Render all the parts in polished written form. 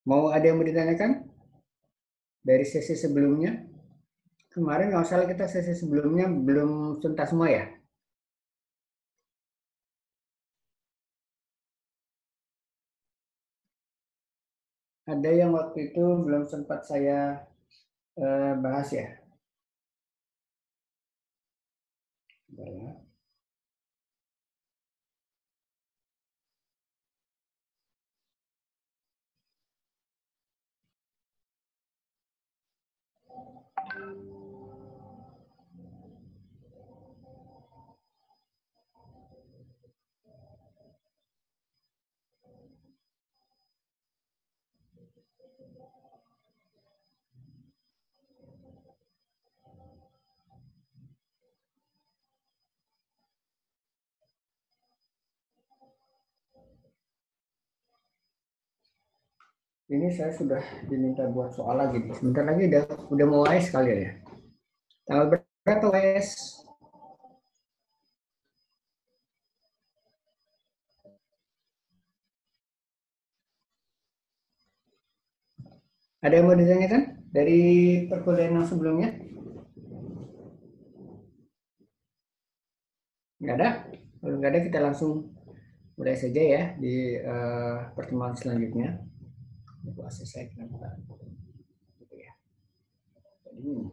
Mau ada yang mau ditanyakan dari sesi sebelumnya? Kemarin nggak salah kita sesi sebelumnya belum tuntas semua ya? Ada yang waktu itu belum sempat saya bahas ya? Ya. Ini saya sudah diminta buat soal lagi. Sebentar lagi udah mau UAS kali ya. Tanggal berapa UAS? Ada yang mau ditanyakan dari perkuliahan yang sebelumnya? Nggak ada? Kalau nggak ada kita langsung mulai saja ya di pertemuan selanjutnya. Aku selesai kenapa? Gitu ya. Jadi,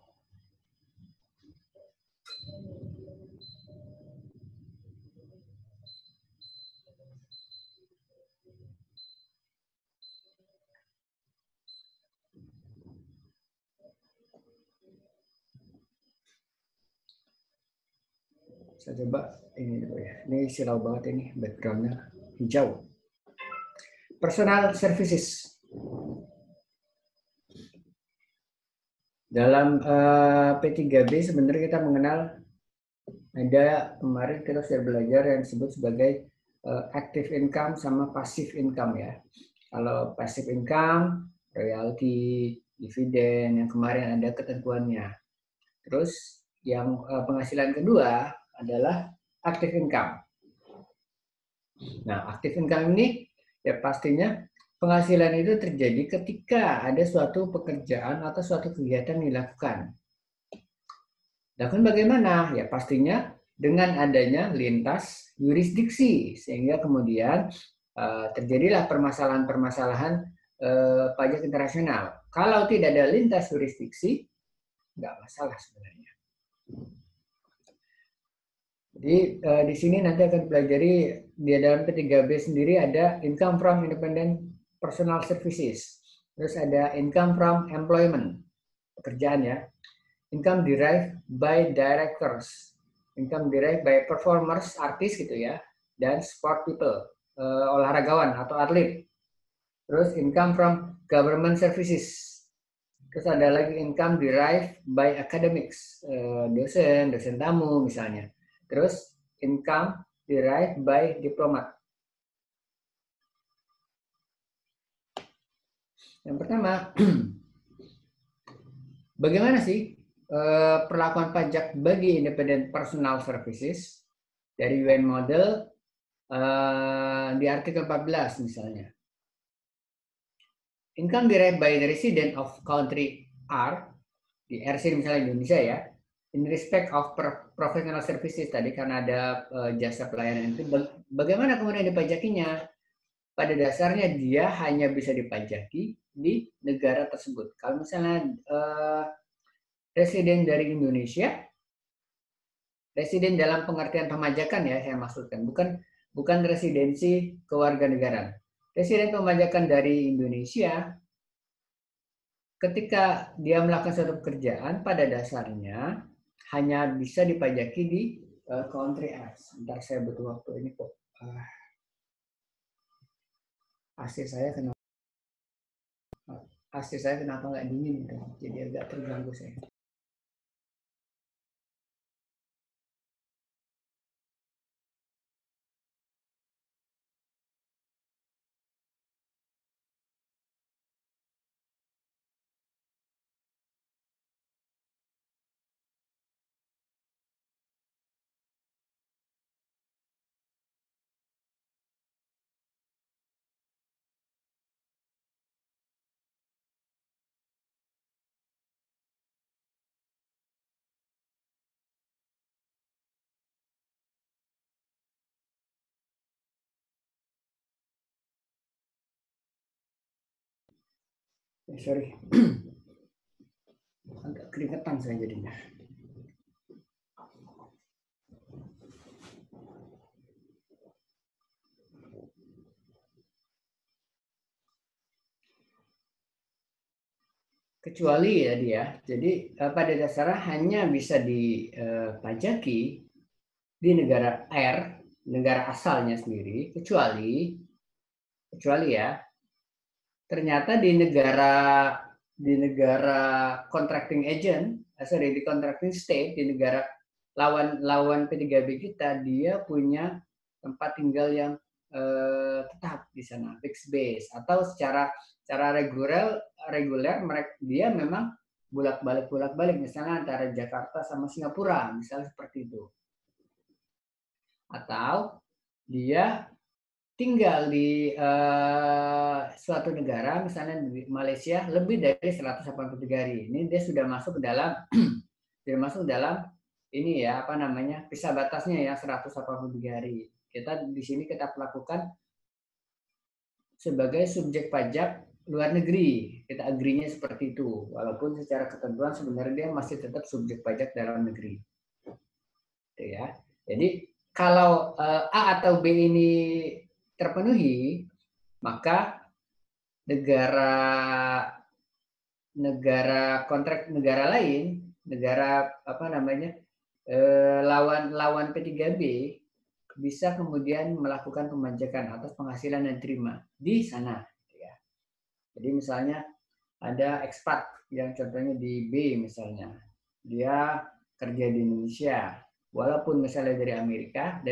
saya coba ini dulu ya. Ini silau banget ini backgroundnya hijau. Personal services. Dalam P3B sebenarnya kita mengenal ada kemarin kita sudah belajar yang disebut sebagai active income sama passive income ya. Kalau passive income, royalti, dividen yang kemarin ada ketentuannya. Terus yang penghasilan kedua adalah active income. Nah, active income ini ya pastinya penghasilan itu terjadi ketika ada suatu pekerjaan atau suatu kegiatan yang dilakukan. Lakukan bagaimana? Ya pastinya dengan adanya lintas yurisdiksi sehingga kemudian terjadilah permasalahan-permasalahan pajak internasional. Kalau tidak ada lintas yurisdiksi, nggak masalah sebenarnya. Jadi di sini nanti akan dipelajari di dalam P3B sendiri ada income from independent personal services. Terus ada income from employment, pekerjaan ya. Income derived by directors, income derived by performers, artis gitu ya, dan sport people, olahragawan atau atlet. Terus income from government services. Terus ada lagi income derived by academics, dosen tamu misalnya. Terus income derived by diplomat. Yang pertama, bagaimana sih perlakuan pajak bagi independent personal services dari UN model di artikel 14 misalnya. Income derived by the resident of country R, di RC misalnya Indonesia ya, in respect of professional services tadi karena ada jasa pelayanan itu, bagaimana kemudian dipajakinya? Pada dasarnya dia hanya bisa dipajaki di negara tersebut. Kalau misalnya residen dari Indonesia, residen dalam pengertian pemajakan ya saya maksudkan, bukan residensi kewarganegaraan. Residen pemajakan dari Indonesia ketika dia melakukan suatu pekerjaan pada dasarnya hanya bisa dipajaki di country X. Sebentar saya butuh waktu ini kok. AC saya kenapa nggak dingin gitu. Jadi agak terganggu saya. Sorry, agak keringetan saya jadinya. Kecuali ya dia, jadi pada dasarnya hanya bisa dipajaki di negara negara asalnya sendiri, kecuali ya ternyata di negara contracting agent, sorry, di contracting state, di negara lawan P3B kita, dia punya tempat tinggal yang tetap di sana, fixed base, atau secara reguler mereka dia memang bolak-balik misalnya antara Jakarta sama Singapura, misalnya seperti itu. Atau dia tinggal di suatu negara, misalnya di Malaysia, lebih dari 183 hari. Ini dia sudah masuk ke dalam sudah masuk dalam ini ya, apa namanya, visa batasnya ya 183 hari. Kita di sini kita lakukan sebagai subjek pajak luar negeri. Kita agree-nya seperti itu. Walaupun secara ketentuan sebenarnya dia masih tetap subjek pajak dalam negeri. Itu ya. Jadi kalau A atau B ini terpenuhi, maka negara lain, negara apa namanya, lawan P3B bisa kemudian melakukan pemajakan atas penghasilan yang diterima di sana. Ya. Jadi misalnya ada ekspat yang contohnya di B misalnya, dia kerja di Indonesia, walaupun misalnya dari Amerika,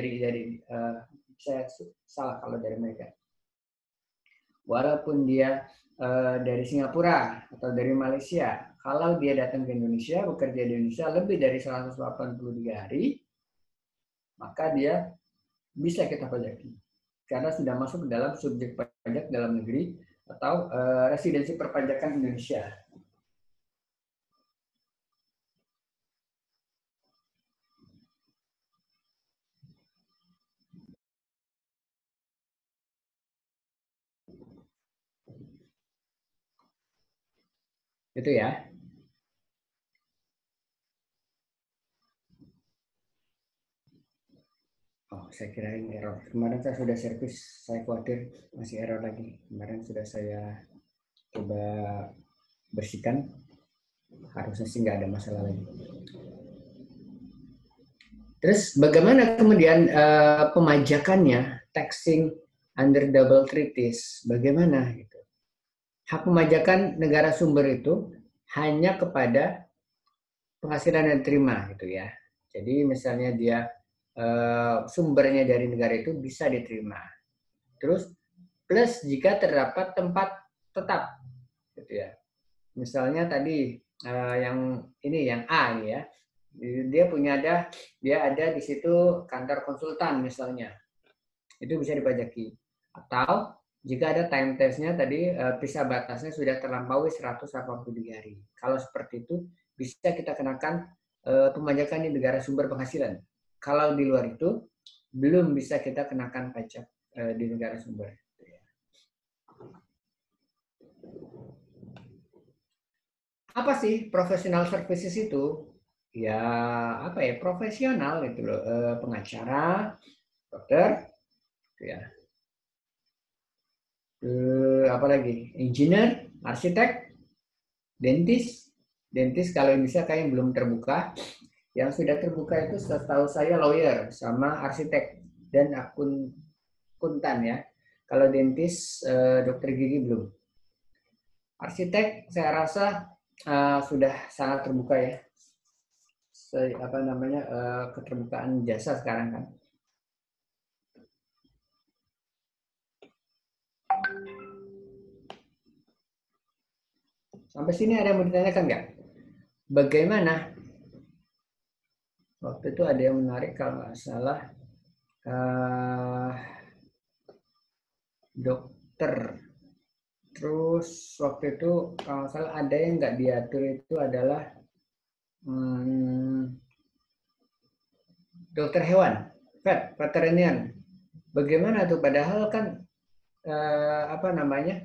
saya salah kalau dari Amerika, walaupun dia dari Singapura atau dari Malaysia, kalau dia datang ke Indonesia, bekerja di Indonesia lebih dari 183 hari, maka dia bisa kita pajaki. Karena sudah masuk ke dalam subjek pajak dalam negeri atau residensi perpajakan Indonesia. Itu ya. Oh, saya kira ini error. Kemarin saya sudah servis, saya khawatir masih error lagi. Kemarin sudah saya coba bersihkan, harusnya sih nggak ada masalah lagi. Terus bagaimana kemudian pemajakannya, taxing under double treaties, bagaimana gitu? Hak pemajakan negara sumber itu hanya kepada penghasilan yang diterima gitu ya. Jadi misalnya dia sumbernya dari negara itu bisa diterima. Terus plus jika terdapat tempat tetap gitu ya. Misalnya tadi yang ini yang A ini ya, dia ada di situ kantor konsultan misalnya, itu bisa dipajaki. Atau jika ada time testnya tadi visa batasnya sudah terlampaui 183 hari. Kalau seperti itu bisa kita kenakan pemajakan di negara sumber penghasilan. Kalau di luar itu belum bisa kita kenakan pajak di negara sumber. Apa sih professional services itu? Ya apa ya, profesional gitu loh, pengacara, dokter, ya, apa lagi, engineer, arsitek, dentis kalau bisa kayak yang belum terbuka. Yang sudah terbuka itu setahu saya lawyer sama arsitek dan akuntan ya. Kalau dentis, dokter gigi belum. Arsitek saya rasa sudah sangat terbuka ya. Apa namanya, keterbukaan jasa sekarang kan. Sampai sini ada yang mau ditanyakan nggak? Bagaimana? Waktu itu ada yang menarik kalau nggak salah, dokter. Terus waktu itu kalau nggak salah ada yang nggak diatur itu adalah dokter hewan, veterinarian. Bagaimana tuh? Padahal kan apa namanya,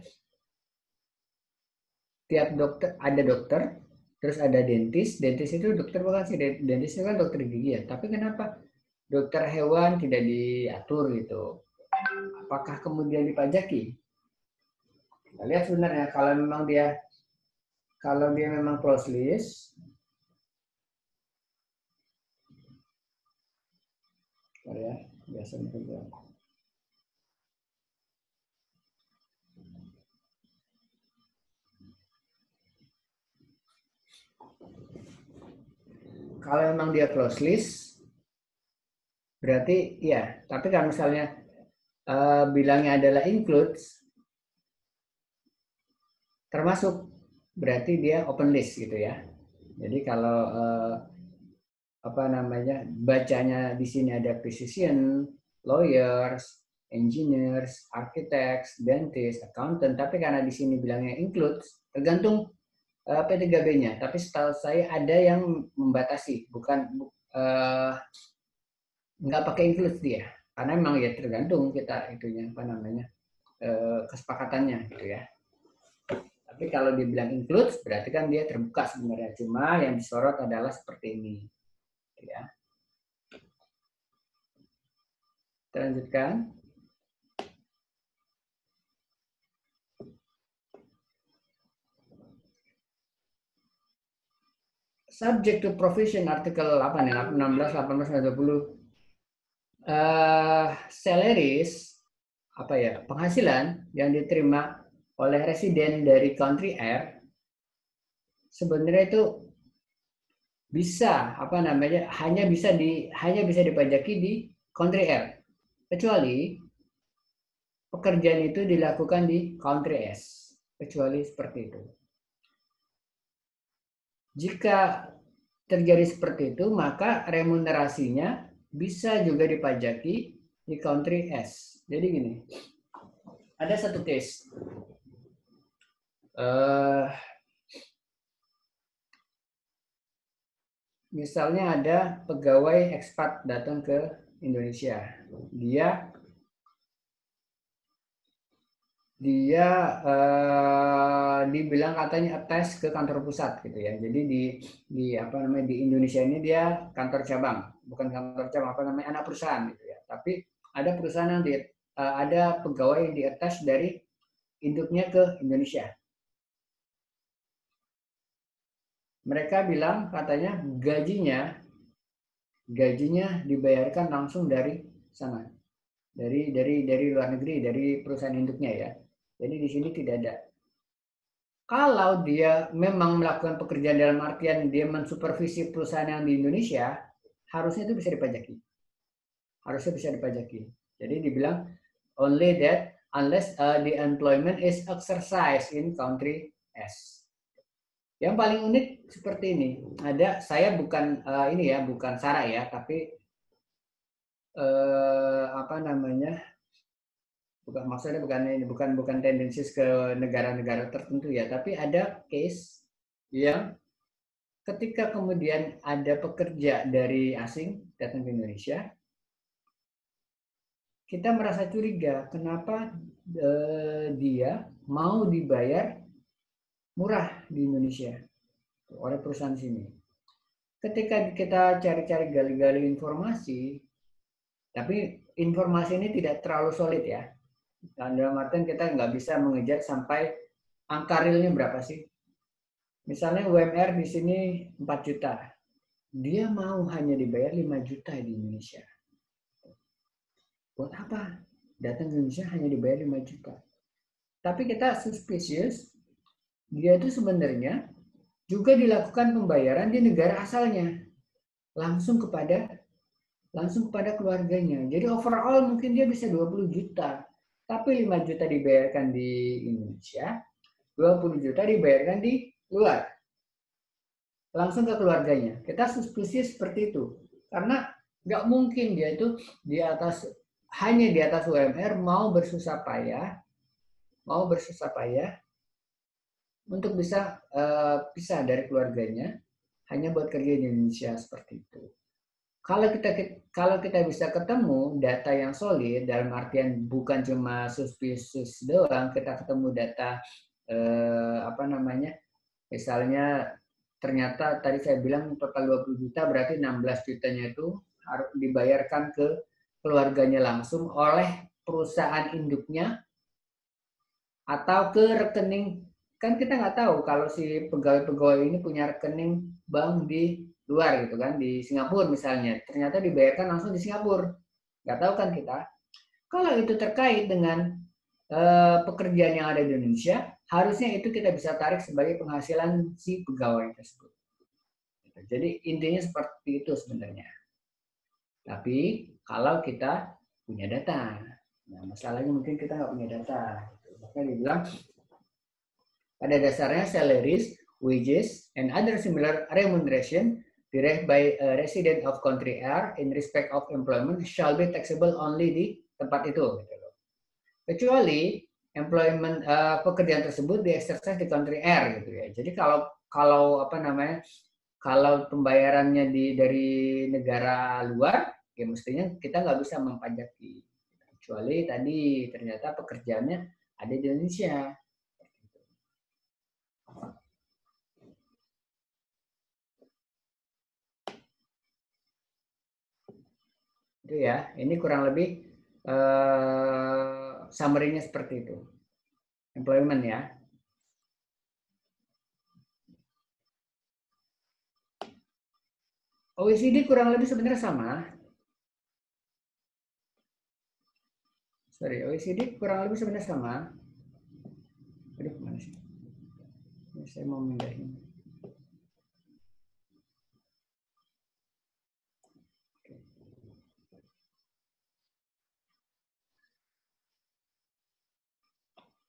tiap dokter ada dokter, terus ada dentis. Dentis itu dokter bukan sih, dentis itu kan dokter gigi ya. Tapi kenapa dokter hewan tidak diatur gitu? Apakah kemudian dipajaki? Kita lihat sebenarnya kalau dia memang close list, ya biasanya juga. Kalau memang dia close list, berarti ya. Tapi kalau misalnya bilangnya adalah includes, termasuk, berarti dia open list gitu ya. Jadi kalau apa namanya, bacanya di sini ada physician, lawyers, engineers, architects, dentist, accountant, tapi karena di sini bilangnya includes, tergantung P3B-nya. Tapi setahu saya ada yang membatasi, bukan nggak pakai includes dia, karena memang ya tergantung kita itunya apa namanya kesepakatannya gitu ya. Tapi kalau dibilang includes berarti kan dia terbuka sebenarnya, cuma yang disorot adalah seperti ini ya. Kita lanjutkan. Subject to provision artikel apa nih, 16, 18, 20. Salaries apa ya, penghasilan yang diterima oleh residen dari country R sebenarnya itu bisa apa namanya hanya bisa dipajaki di country R, kecuali pekerjaan itu dilakukan di country S, kecuali seperti itu. Jika terjadi seperti itu, maka remunerasinya bisa juga dipajaki di country S. Jadi gini, ada satu case. Misalnya ada pegawai ekspat datang ke Indonesia. Dia dibilang katanya attach ke kantor pusat gitu ya. Jadi di apa namanya, di Indonesia ini dia kantor cabang, bukan kantor cabang, apa namanya, anak perusahaan gitu ya. Tapi ada perusahaan yang ada pegawai yang di attach dari induknya ke Indonesia. Mereka bilang katanya gajinya dibayarkan langsung dari sana, dari luar negeri, dari perusahaan induknya ya. Jadi di sini tidak ada. Kalau dia memang melakukan pekerjaan dalam artian dia mensupervisi perusahaan yang di Indonesia, harusnya itu bisa dipajaki. Harusnya bisa dipajaki. Jadi dibilang only that unless the employment is exercised in country S. Yang paling unik seperti ini. Ada, saya bukan ini ya, bukan Sarah ya, tapi apa namanya? Bukan, maksudnya bukan tendensius ke negara-negara tertentu ya, tapi ada case yang ketika kemudian ada pekerja dari asing datang ke Indonesia, kita merasa curiga kenapa dia mau dibayar murah di Indonesia oleh perusahaan sini. Ketika kita cari-cari gali-gali informasi, tapi informasi ini tidak terlalu solid ya. Dan dalam artian kita nggak bisa mengejar sampai angka realnya berapa sih. Misalnya UMR di sini 4 juta. Dia mau hanya dibayar 5 juta di Indonesia. Buat apa? Datang ke Indonesia hanya dibayar 5 juta. Tapi kita suspicious, dia itu sebenarnya juga dilakukan pembayaran di negara asalnya. Langsung kepada keluarganya. Jadi overall mungkin dia bisa 20 juta. Tapi 5 juta dibayarkan di Indonesia, 20 juta dibayarkan di luar. Langsung ke keluarganya. Kita suspicious seperti itu. Karena nggak mungkin dia itu hanya di atas UMR mau bersusah payah untuk bisa pisah dari keluarganya hanya buat kerja di Indonesia seperti itu. Kalau kita bisa ketemu data yang solid, dalam artian bukan cuma suspicious doang, kita ketemu data apa namanya, misalnya ternyata tadi saya bilang total 20 juta, berarti 16 jutanya itu harus dibayarkan ke keluarganya langsung oleh perusahaan induknya atau ke rekening. Kan kita nggak tahu kalau si pegawai-pegawai ini punya rekening bank di luar gitu kan, di Singapura misalnya, ternyata dibayarkan langsung di Singapura, nggak tahu kan kita. Kalau itu terkait dengan pekerjaan yang ada di Indonesia, harusnya itu kita bisa tarik sebagai penghasilan si pegawai tersebut. Jadi intinya seperti itu sebenarnya. Tapi kalau kita punya data, nah masalahnya mungkin kita nggak punya data. Maka dibilang pada dasarnya salaries, wages, and other similar remuneration derived by a resident of country R in respect of employment shall be taxable only di tempat itu. Kecuali employment pekerjaan tersebut di-exercise di country R gitu ya. Jadi kalau apa namanya, kalau pembayarannya dari negara luar, ya mestinya kita nggak bisa mempajaki. Kecuali tadi ternyata pekerjaannya ada di Indonesia. Itu ya, ini kurang lebih summary-nya seperti itu. Employment ya. OECD kurang lebih sebenarnya sama. OECD kurang lebih sebenarnya sama. Aduh, mana sih? Saya mau mindahin.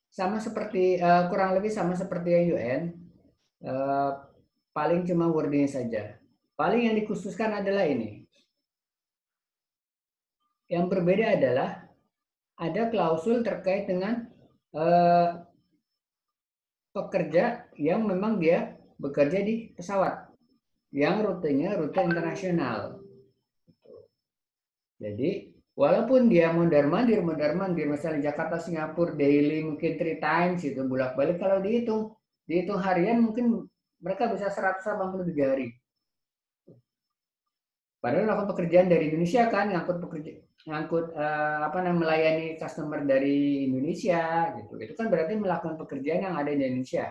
Sama seperti kurang lebih sama seperti yang UN, paling cuma wordingnya saja. Paling yang dikhususkan adalah ini. Yang berbeda adalah ada klausul terkait dengan pekerja yang memang dia bekerja di pesawat yang rutenya rute internasional. Jadi walaupun dia mondar-mandir misalnya Jakarta Singapura daily mungkin 3 times itu bolak-balik, kalau dihitung harian mungkin mereka bisa 183 hari. Padahal melakukan pekerjaan dari Indonesia kan, ngangkut apa namanya, melayani customer dari Indonesia gitu. Itu kan berarti melakukan pekerjaan yang ada di Indonesia.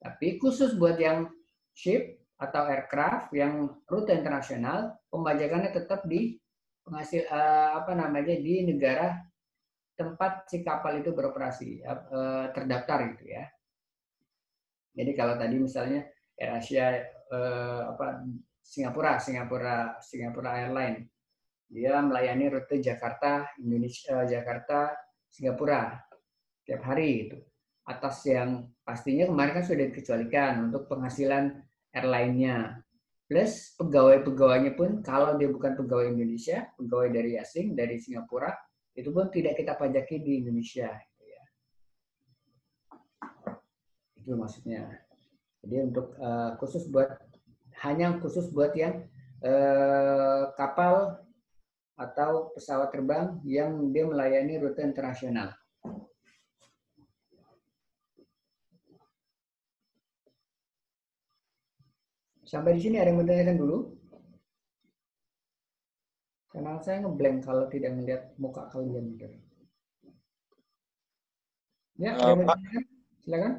Tapi khusus buat yang ship atau aircraft yang rute internasional, pembajakannya tetap di penghasil apa namanya, di negara tempat si kapal itu beroperasi terdaftar gitu ya. Jadi kalau tadi misalnya AirAsia apa Singapura Airline, dia melayani rute Jakarta Jakarta Singapura tiap hari gitu. Atas yang pastinya kemarin kan sudah dikecualikan untuk penghasilan airline-nya. Plus pegawai-pegawainya pun kalau dia bukan pegawai Indonesia, pegawai dari asing, dari Singapura, itu pun tidak kita pajaki di Indonesia. Gitu ya. Itu maksudnya. Jadi untuk hanya khusus buat yang kapal atau pesawat terbang yang dia melayani rute internasional. Sampai di sini ada yang menanyakan dulu? Karena saya ngeblank kalau tidak melihat muka kalian. Ya, ada yang menanyakan? Silakan.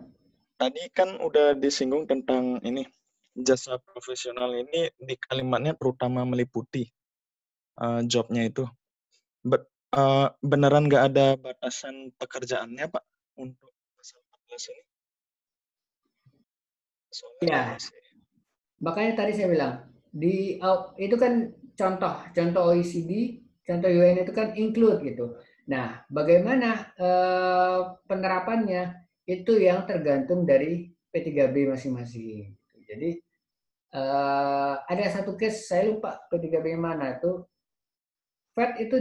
Tadi kan udah disinggung tentang ini, jasa profesional ini di kalimatnya terutama meliputi jobnya itu. Beneran nggak ada batasan pekerjaannya, Pak, untuk pasal 14 ini? Ya, makanya tadi saya bilang itu kan contoh OECD, contoh UN itu kan include gitu. Nah, bagaimana penerapannya itu yang tergantung dari P3B masing-masing. Jadi ada satu case saya lupa P3B mana itu, Fed itu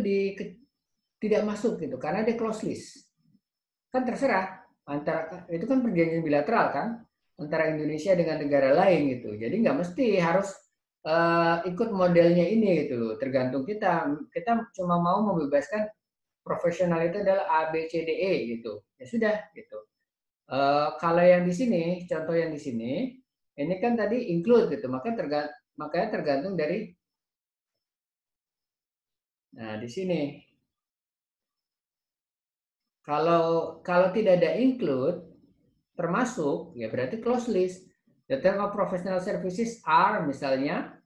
tidak masuk gitu karena dia close list. Kan terserah antara itu kan perjanjian bilateral kan antara Indonesia dengan negara lain gitu. Jadi nggak mesti harus ikut modelnya ini gitu loh. Tergantung kita. Kita cuma mau membebaskan profesional itu adalah A, B, C, D, E gitu. Ya sudah gitu. Kalau yang di sini, contoh yang di sini, ini kan tadi include gitu, makanya tergantung dari, nah di sini. Kalau tidak ada include, termasuk, ya berarti close list. The term of professional services are misalnya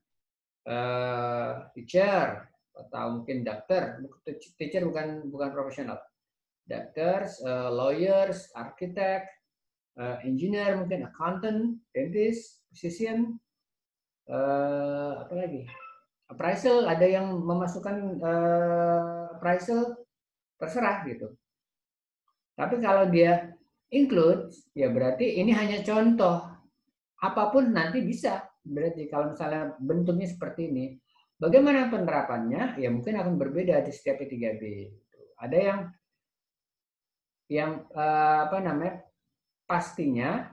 teacher atau mungkin dokter. Teacher bukan profesional. Doctors, lawyers, architect, engineer, mungkin accountant, dentist, physician, apa lagi? Appraisal, ada yang memasukkan appraisal, terserah gitu. Tapi kalau dia include, ya berarti ini hanya contoh. Apapun nanti bisa. Berarti kalau misalnya bentuknya seperti ini, bagaimana penerapannya? Ya mungkin akan berbeda di setiap P3B. Ada yang apa namanya? Pastinya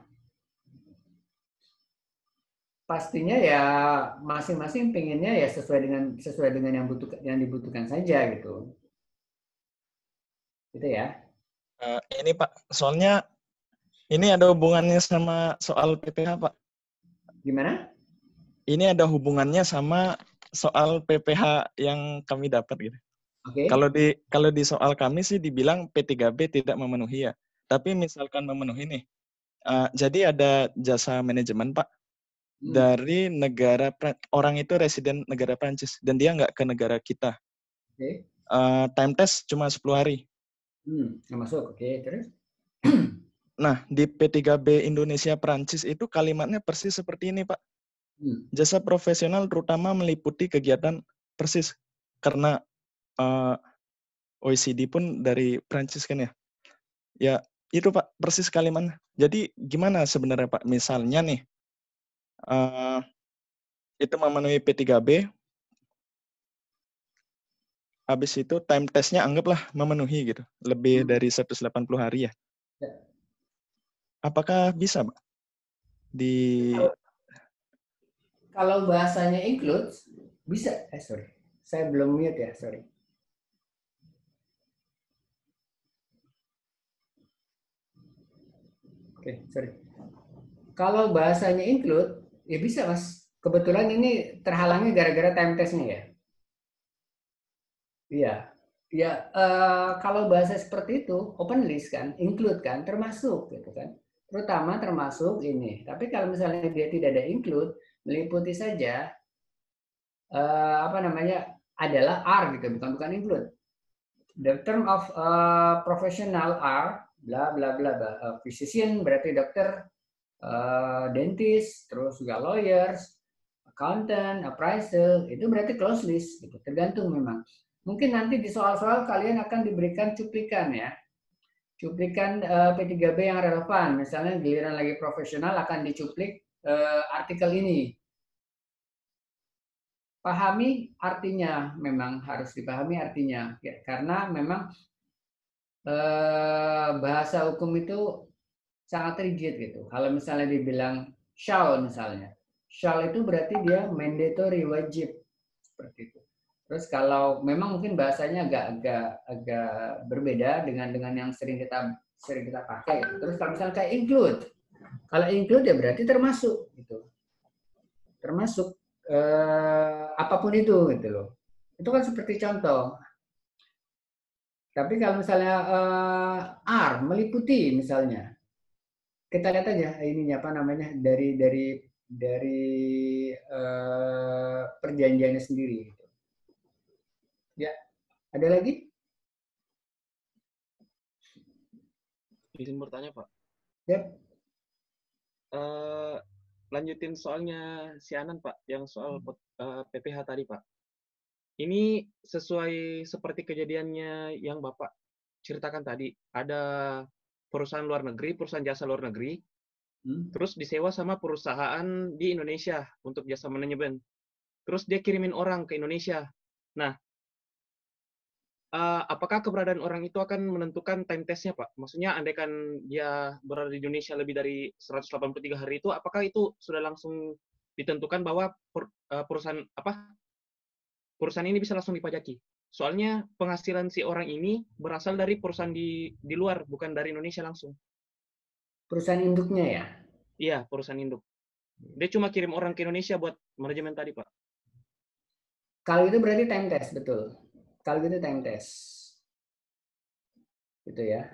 ya masing-masing pengennya ya sesuai dengan yang dibutuhkan saja gitu. Gitu ya. Ini Pak, soalnya ini ada hubungannya sama soal PPH Pak. Gimana? Ini ada hubungannya sama soal PPH yang kami dapat gitu. Oke. Kalau di soal kami sih dibilang P3B tidak memenuhi ya. Tapi misalkan memenuhi nih. Jadi ada jasa manajemen Pak dari negara orang itu residen negara Prancis dan dia nggak ke negara kita. Oke. Time test cuma 10 hari. Nggak masuk. Oke, terus? Nah, di P3B Indonesia Prancis itu kalimatnya persis seperti ini, Pak. Jasa profesional terutama meliputi kegiatan persis karena OECD pun dari Prancis kan ya. Ya, itu Pak, persis kalimatnya. Jadi gimana sebenarnya Pak? Misalnya nih, itu memenuhi P3B, habis itu time testnya anggaplah memenuhi gitu. Lebih dari 180 hari ya. Apakah bisa Pak? Kalau bahasanya include, bisa. Sorry. Saya belum mute ya, sorry. Oke, sorry. Kalau bahasanya include, ya bisa Mas. Kebetulan ini terhalangnya gara-gara time testnya ya. Iya. Ya, kalau bahasa seperti itu, open list kan, include kan, termasuk gitu kan. Terutama termasuk ini. Tapi kalau misalnya dia tidak ada include, meliputi saja, apa namanya, adalah are gitu, bukan include. The term of professional are bla bla bla, physician berarti dokter, dentist, terus juga lawyers, accountant, appraisal, itu berarti close list gitu. Tergantung memang. Mungkin nanti di soal-soal kalian akan diberikan cuplikan ya. Cuplikan P3B yang relevan. Misalnya giliran lagi profesional akan dicuplik artikel ini. Pahami artinya, memang harus dipahami artinya. Ya, karena memang bahasa hukum itu sangat rigid gitu. Kalau misalnya dibilang shall misalnya, shall itu berarti dia mandatory, wajib seperti itu. Terus kalau memang mungkin bahasanya agak berbeda dengan yang sering kita pakai gitu. Terus kalau misalnya kayak include, kalau include ya berarti termasuk gitu. Termasuk apapun itu gitu loh. Itu kan seperti contoh. Tapi kalau misalnya are meliputi misalnya, kita lihat aja ininya apa namanya dari perjanjiannya sendiri. Gitu. Ya, ada lagi? Izin bertanya Pak. Yep. Lanjutin soalnya si Anan Pak, yang soal PPH tadi Pak. Ini sesuai seperti kejadiannya yang Bapak ceritakan tadi. Ada perusahaan luar negeri, perusahaan jasa luar negeri, terus disewa sama perusahaan di Indonesia untuk jasa manajemen. Terus dia kirimin orang ke Indonesia. Nah, apakah keberadaan orang itu akan menentukan time testnya, Pak? Maksudnya, andaikan dia berada di Indonesia lebih dari 183 hari itu, apakah itu sudah langsung ditentukan bahwa perusahaan ini bisa langsung dipajaki? Soalnya penghasilan si orang ini berasal dari perusahaan di luar, bukan dari Indonesia langsung. Perusahaan induknya ya? Iya, perusahaan induk. Dia cuma kirim orang ke Indonesia buat manajemen tadi, Pak. Kalau itu berarti time test, betul. Kalau itu time test. Gitu ya.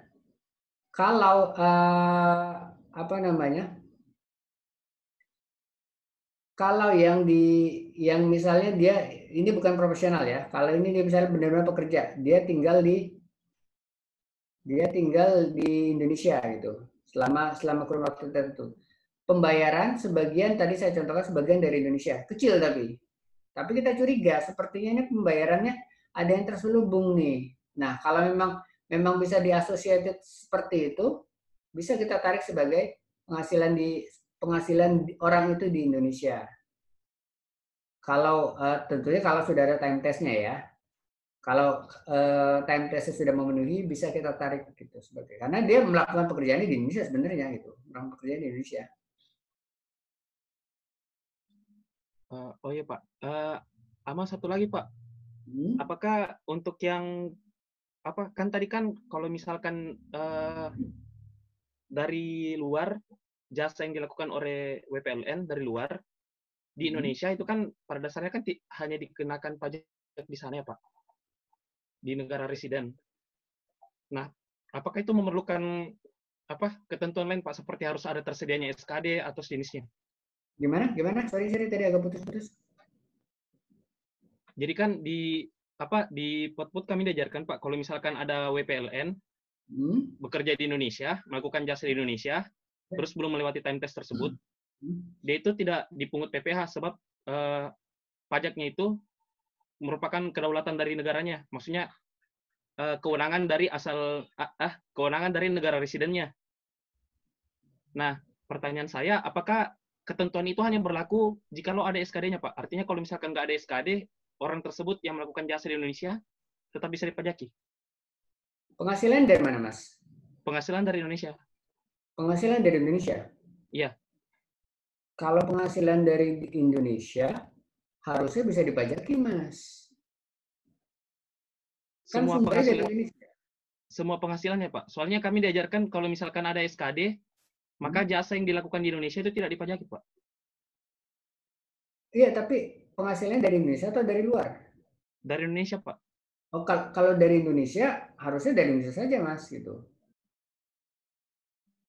Kalau apa namanya? Kalau yang misalnya dia ini bukan profesional ya. Kalau ini dia misalnya benar-benar pekerja, dia tinggal di Indonesia gitu. Selama kurun waktu tertentu. Pembayaran sebagian tadi saya contohkan sebagian dari Indonesia, kecil tapi kita curiga sepertinya ini pembayarannya ada yang terselubung nih. Nah, kalau memang bisa diasosiated seperti itu, bisa kita tarik sebagai penghasilan orang itu di Indonesia. Kalau tentunya kalau sudah ada time testnya ya. Kalau time testnya sudah memenuhi, bisa kita tarik gitu sebagai karena dia melakukan pekerjaan di Indonesia sebenarnya gitu, melakukan pekerjaan di Indonesia. Oh iya Pak. Sama satu lagi Pak. Apakah untuk yang kan tadi kan kalau misalkan dari luar jasa yang dilakukan oleh WPLN dari luar di Indonesia itu kan pada dasarnya kan hanya dikenakan pajak di sana ya Pak, di negara residen. Nah, apakah itu memerlukan ketentuan lain Pak, seperti harus ada tersedianya SKD atau jenisnya? Gimana? Sorry tadi agak putus-putus. Jadi kan di Potput kami diajarkan Pak, kalau misalkan ada WPLN bekerja di Indonesia, melakukan jasa di Indonesia, terus belum melewati time test tersebut, dia itu tidak dipungut PPh sebab pajaknya itu merupakan kedaulatan dari negaranya. Maksudnya kewenangan dari kewenangan dari negara residennya. Nah, pertanyaan saya, apakah ketentuan itu hanya berlaku jika lo ada SKD-nya, Pak? Artinya kalau misalkan nggak ada SKD, orang tersebut yang melakukan jasa di Indonesia tetap bisa dipajaki. Penghasilan dari mana, Mas? Penghasilan dari Indonesia. Penghasilan dari Indonesia? Iya. Kalau penghasilan dari Indonesia, harusnya bisa dipajaki, Mas. Kan Semua sumbernya dari penghasilan, Indonesia. semua penghasilannya, Pak. Soalnya kami diajarkan kalau misalkan ada SKD, maka jasa yang dilakukan di Indonesia itu tidak dipajaki, Pak. Iya, tapi penghasilannya dari Indonesia atau dari luar? Dari Indonesia, Pak. Oh, kalau dari Indonesia, harusnya dari Indonesia saja, Mas, gitu.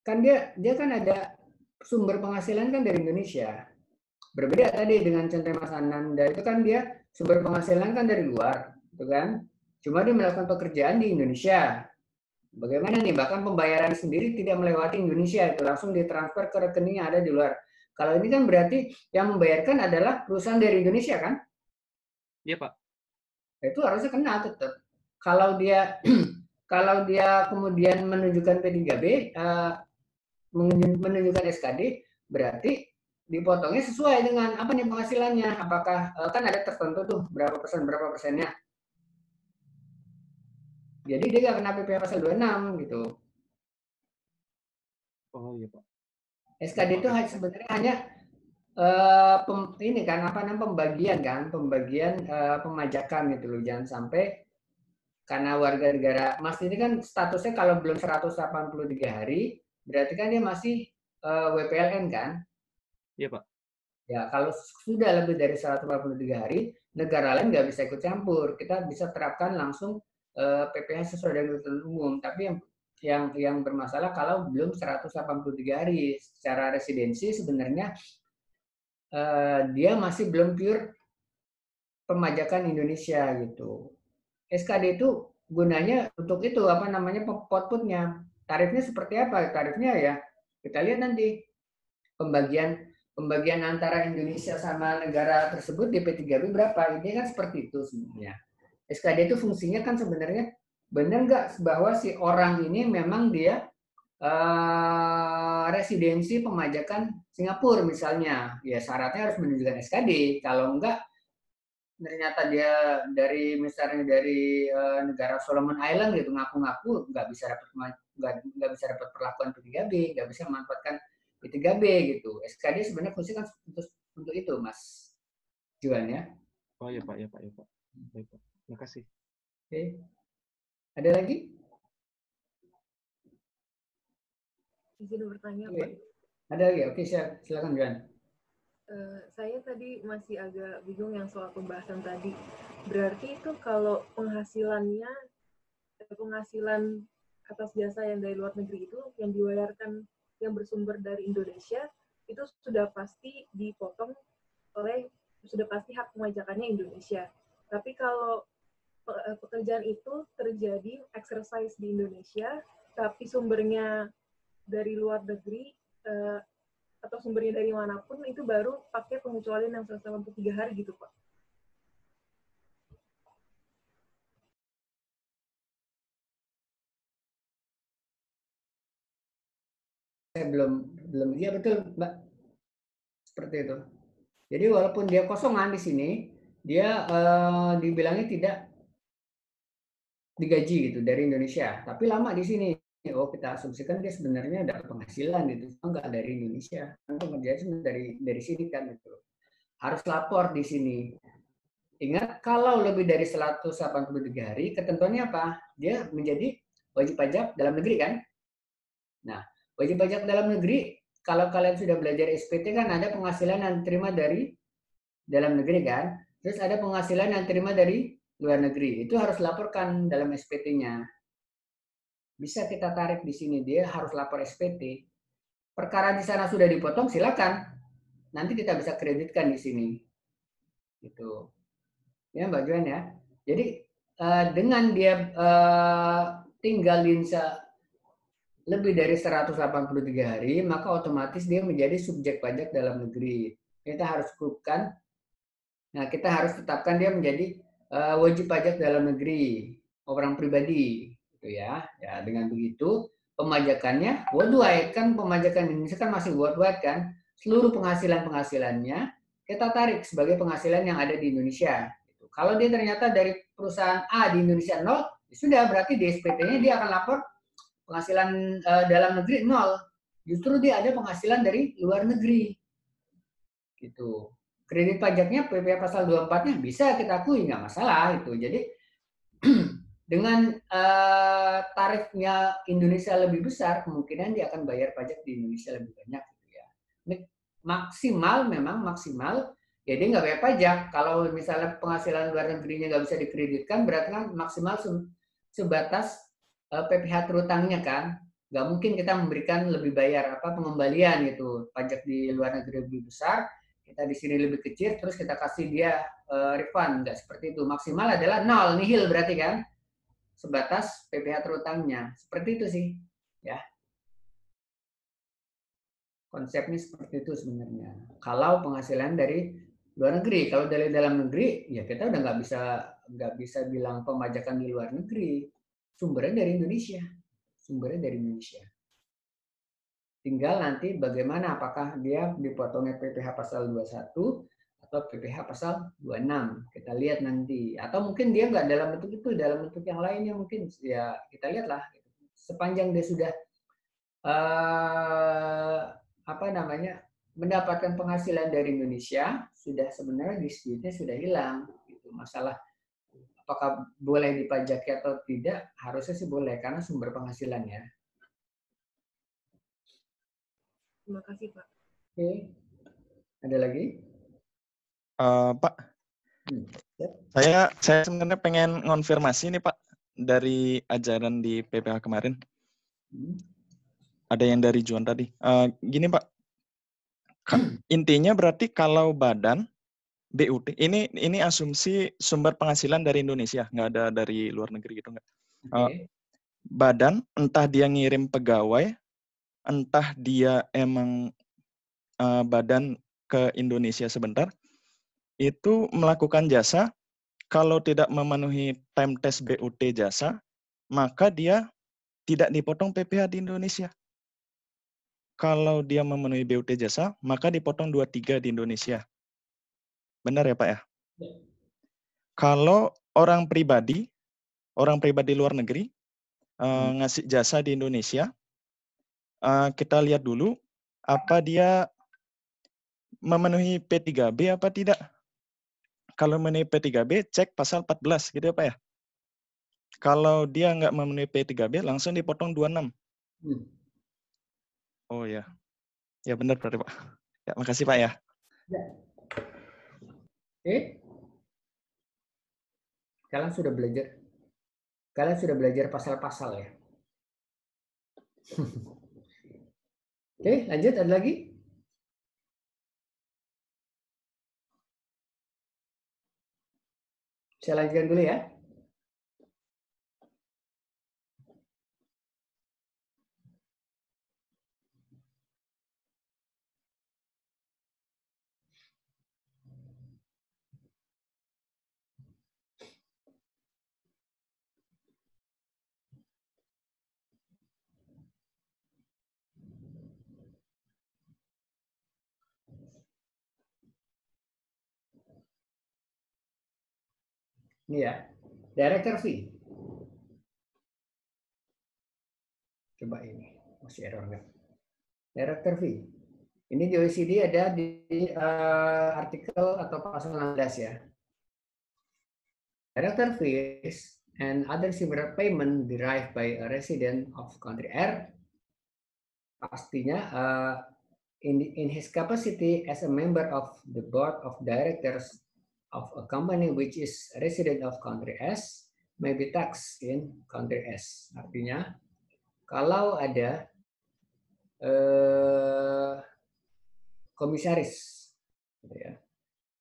Kan dia kan ada sumber penghasilan kan dari Indonesia. Berbeda tadi dengan contoh Mas Ananda, itu kan dia sumber penghasilan kan dari luar, gitu kan? Cuma dia melakukan pekerjaan di Indonesia. Bagaimana nih? Bahkan pembayaran sendiri tidak melewati Indonesia, itu langsung ditransfer ke rekening yang ada di luar. Kalau ini kan berarti yang membayarkan adalah perusahaan dari Indonesia kan? Iya, Pak. Itu harusnya kena tetap. Kalau dia kalau dia kemudian menunjukkan P3B, menunjukkan SKD, berarti dipotongnya sesuai dengan apa nih penghasilannya. Apakah kan ada tertentu tuh berapa persennya. Jadi dia nggak kena PPh pasal 26 gitu. Oh iya, Pak. SKD itu sebenarnya hanya ini kan pembagian pemajakan gitu loh. Jangan sampai karena warga negara Mas ini kan statusnya kalau belum 183 hari berarti kan dia masih WPLN kan? Iya, Pak. Ya, kalau sudah lebih dari 183 hari, negara lain nggak bisa ikut campur. Kita bisa terapkan langsung PPh sesuai dengan ketentuan umum. Tapi yang bermasalah kalau belum 183 hari. Secara residensi sebenarnya dia masih belum pure pemajakan Indonesia gitu. SKD itu gunanya untuk itu apa namanya potputnya. Tarifnya seperti apa? Tarifnya ya kita lihat nanti pembagian antara Indonesia sama negara tersebut di P3B berapa. Ini kan seperti itu sebenarnya. SKD itu fungsinya kan sebenarnya benar nggak bahwa si orang ini memang dia residensi pemajakan Singapura misalnya. Ya syaratnya harus menunjukkan SKD. Kalau enggak ternyata dia misalnya dari negara Solomon Island gitu ngaku-ngaku nggak bisa dapat perlakuan P3B, nggak bisa memanfaatkan P3B gitu. SKD sebenarnya fungsi kan untuk itu, Mas Juan ya. Oh iya Pak, ya Pak, ya Pak. Baik Pak. Terima kasih. Oke. Ada lagi? Izin bertanya, Pak. Ada lagi? Oke, silakan Johan. Saya tadi masih agak bingung yang soal pembahasan tadi. Berarti itu kalau penghasilan atas jasa yang dari luar negeri itu yang dibayarkan yang bersumber dari Indonesia itu sudah pasti dipotong sudah pasti hak pemajakannya Indonesia. Tapi kalau pekerjaan itu terjadi exercise di Indonesia, tapi sumbernya dari luar negeri atau sumbernya dari manapun, itu baru pakai pengecualian yang 183 hari gitu, Pak. Saya belum iya betul Mbak, seperti itu. Jadi walaupun dia kosongan di sini, dia dibilangnya tidak digaji gitu dari Indonesia, tapi lama di sini. Oh, kita asumsikan dia sebenarnya ada penghasilan gitu, enggak dari Indonesia, kan pengerjaan dari sini kan itu. Harus lapor di sini. Ingat, kalau lebih dari 183 hari, ketentuannya apa? Dia menjadi wajib pajak dalam negeri kan? Nah, wajib pajak dalam negeri, kalau kalian sudah belajar SPT kan ada penghasilan yang diterima dari dalam negeri kan? Terus ada penghasilan yang diterima dari luar negeri. Itu harus laporkan dalam SPT-nya. Bisa kita tarik di sini, dia harus lapor SPT. Perkara di sana sudah dipotong, silakan. Nanti kita bisa kreditkan di sini. Gitu. Ya Mbak Joan ya. Jadi dengan dia tinggal di Indonesia lebih dari 183 hari, maka otomatis dia menjadi subjek pajak dalam negeri. Kita harus cukupkan. Nah, kita harus tetapkan dia menjadi wajib pajak dalam negeri, orang pribadi, gitu ya. Ya, dengan begitu pemajakannya worldwide kan, pemajakan Indonesia kan masih worldwide kan. Seluruh penghasilannya kita tarik sebagai penghasilan yang ada di Indonesia. Kalau dia ternyata dari perusahaan A di Indonesia 0, ya sudah berarti di SPT-nya dia akan lapor penghasilan dalam negeri 0. Justru dia ada penghasilan dari luar negeri. Gitu. Kredit pajaknya PPh pasal 24-nya bisa kita akui, nggak masalah itu. Jadi dengan tarifnya Indonesia lebih besar, kemungkinan dia akan bayar pajak di Indonesia lebih banyak. Gitu ya. Maksimal ya dia nggak bayar pajak. Kalau misalnya penghasilan luar negerinya nggak bisa dikreditkan, berarti kan maksimal sebatas PPh terutangnya kan. Nggak mungkin kita memberikan lebih bayar pengembalian gitu. Pajak di luar negeri lebih besar, kita di sini lebih kecil, terus kita kasih dia refund. Nggak seperti itu. Maksimal adalah 0, nihil berarti kan. Sebatas PPh terutangnya. Seperti itu sih. Ya. Konsepnya seperti itu sebenarnya. Kalau penghasilan dari luar negeri, kalau dari dalam negeri, ya kita udah nggak bisa bilang pemajakan di luar negeri. Sumbernya dari Indonesia. Tinggal nanti bagaimana, apakah dia dipotongnya PPh pasal 21 atau PPh pasal 26. Kita lihat nanti. Atau mungkin dia nggak dalam bentuk itu, dalam bentuk yang lainnya mungkin. Ya kita lihatlah. Sepanjang dia sudah mendapatkan penghasilan dari Indonesia, sudah sebenarnya dispute-nya sudah hilang. Gitu. Masalah apakah boleh dipajaki atau tidak, harusnya sih boleh karena sumber penghasilannya. Terima kasih, Pak. Oke. Ada lagi? Pak, saya sebenarnya pengen ngonfirmasi nih Pak, dari ajaran di PPh kemarin. Ada yang dari Juan tadi. Gini Pak, intinya berarti kalau badan BUT, ini asumsi sumber penghasilan dari Indonesia, nggak ada dari luar negeri gitu nggak? Okay. Badan, entah dia ngirim pegawai, entah dia emang badan ke Indonesia sebentar, itu melakukan jasa, kalau tidak memenuhi time test BUT jasa, maka dia tidak dipotong PPh di Indonesia. Kalau dia memenuhi BUT jasa, maka dipotong 23 di Indonesia. Benar ya Pak ya? Kalau orang pribadi luar negeri, ngasih jasa di Indonesia, kita lihat dulu apa dia memenuhi P3B apa tidak. Kalau memenuhi P3B, cek pasal 14 gitu ya Pak ya. Kalau dia nggak memenuhi P3B, langsung dipotong 26. Oh ya. Ya benar berarti Pak. Ya, makasih Pak ya. Ya. Oke. Kalian sudah belajar pasal-pasal ya. Oke, lanjut, ada lagi? Saya lanjutkan dulu ya. Ini ya, director fee. Coba ini, masih error nggak? Director fee. Ini di OECD ada di artikel atau pasal 16 ya. Director fees and other similar payment derived by a resident of country R, pastinya in his capacity as a member of the board of directors of a company which is resident of country S may be taxed in country S. Artinya, kalau ada komisaris, gitu ya.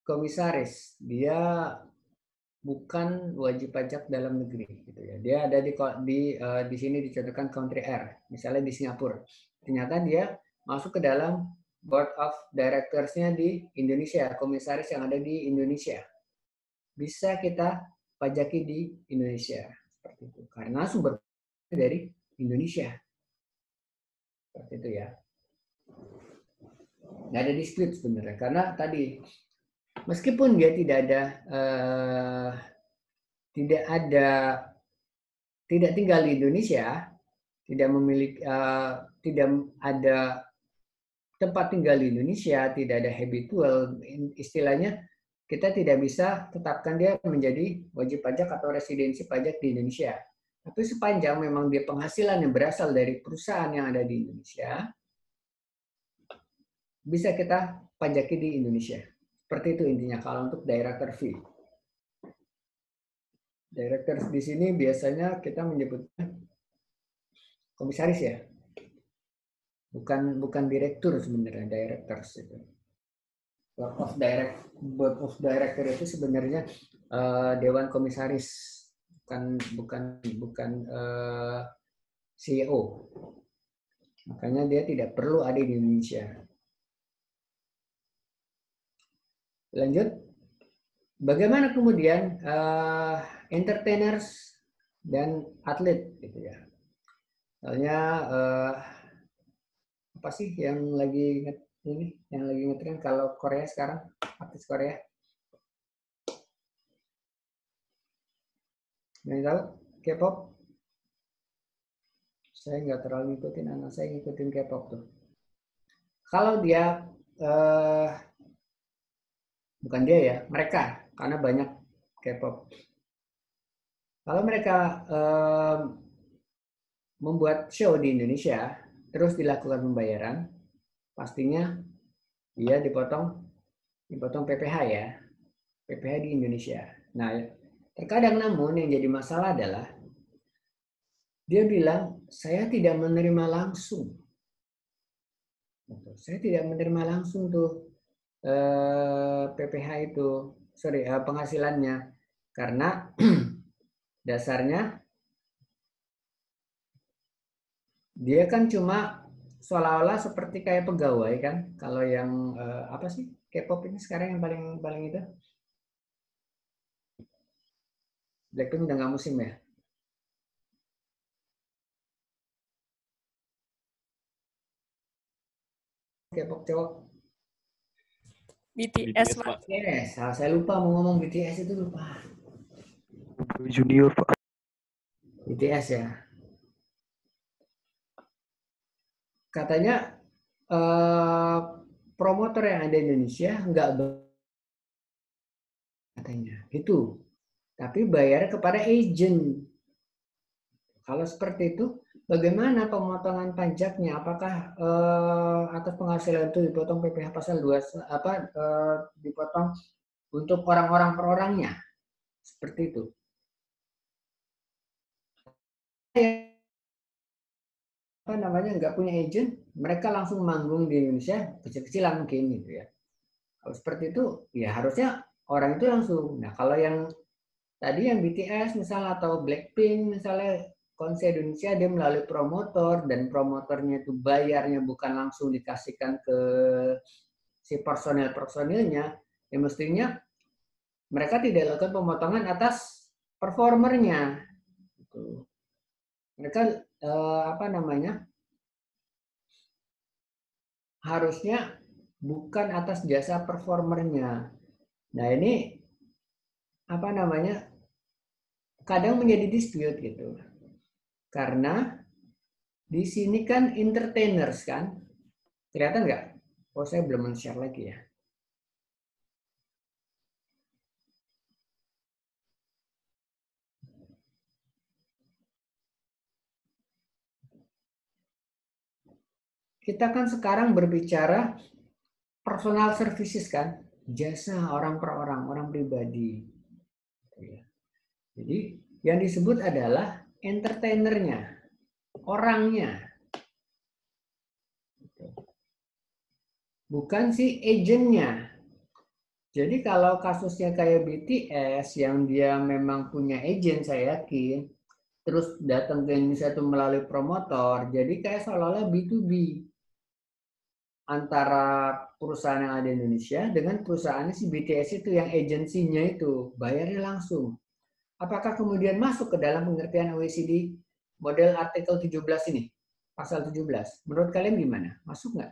Komisaris dia bukan wajib pajak dalam negeri, gitu ya. Dia ada di sini dicontohkan country R, misalnya di Singapura. Ternyata dia masuk ke dalam board of directors-nya di Indonesia, komisaris yang ada di Indonesia. Bisa kita pajaki di Indonesia seperti itu, karena sumber dari Indonesia. Seperti itu ya. Nggak ada dispute sebenarnya, karena tadi meskipun dia tidak tinggal di Indonesia, tidak ada tempat tinggal di Indonesia, tidak ada habitual, istilahnya kita tidak bisa tetapkan dia menjadi wajib pajak atau residensi pajak di Indonesia. Tapi sepanjang memang dia penghasilan yang berasal dari perusahaan yang ada di Indonesia, bisa kita pajaki di Indonesia. Seperti itu intinya kalau untuk director fee. Director di sini biasanya kita menyebutnya komisaris ya. Bukan direktur sebenarnya, directors itu. Board of director itu sebenarnya dewan komisaris, bukan CEO. Makanya dia tidak perlu ada di Indonesia. Lanjut, bagaimana kemudian entertainers dan atlet, gitu ya. Misalnya apa sih yang lagi ngetren kalau Korea sekarang, artis Korea? Yang tahu K-pop? Saya nggak terlalu ngikutin, anak saya ngikutin K-pop tuh. Kalau dia bukan dia ya, mereka, karena banyak K-pop. Kalau mereka membuat show di Indonesia, terus dilakukan pembayaran, pastinya dia dipotong PPh ya, PPh di Indonesia. Nah, terkadang namun yang jadi masalah adalah dia bilang saya tidak menerima langsung. Saya tidak menerima langsung tuh PPh itu, penghasilannya, karena dasarnya dia kan cuma seolah-olah seperti kayak pegawai kan. Kalau yang apa sih K-pop ini sekarang yang paling itu, Blackpink udah nggak musim ya. K-pop cowok. BTS, Pak. Yes, saya lupa mau ngomong BTS itu lupa. Junior, Pak. BTS ya. Katanya promotor yang ada di Indonesia nggak katanya itu, tapi bayar kepada agent. Kalau seperti itu bagaimana pemotongan pajaknya? Apakah atas penghasilan itu dipotong PPh pasal 2 dipotong untuk orang-orang per orangnya? Seperti itu. Apa namanya, nggak punya agent, mereka langsung manggung di Indonesia, kecil-kecilan mungkin gitu ya. Kalau seperti itu, ya harusnya orang itu langsung. Nah, kalau yang tadi yang BTS misalnya atau Blackpink misalnya konser Indonesia, dia melalui promotor dan promotornya itu bayarnya bukan langsung dikasihkan ke si personil-personilnya, ya mestinya mereka tidak lakukan pemotongan atas performernya. Gitu. Mereka apa namanya, harusnya bukan atas jasa performernya. Nah ini apa namanya, kadang menjadi dispute gitu. Karena di sini kan entertainers kan, kelihatan nggak? Oh saya belum men-share lagi ya. Kita kan sekarang berbicara personal services kan, jasa orang per orang, orang pribadi. Jadi yang disebut adalah entertainernya, orangnya. Bukan si agentnya. Jadi kalau kasusnya kayak BTS yang dia memang punya agent, saya yakin, terus datang ke Indonesia itu melalui promotor, jadi kayak seolah-olah B2B antara perusahaan yang ada di Indonesia dengan perusahaan si BTS itu yang agensinya itu bayarnya langsung. Apakah kemudian masuk ke dalam pengertian OECD model artikel 17 ini, pasal 17? Menurut kalian gimana? Masuk nggak?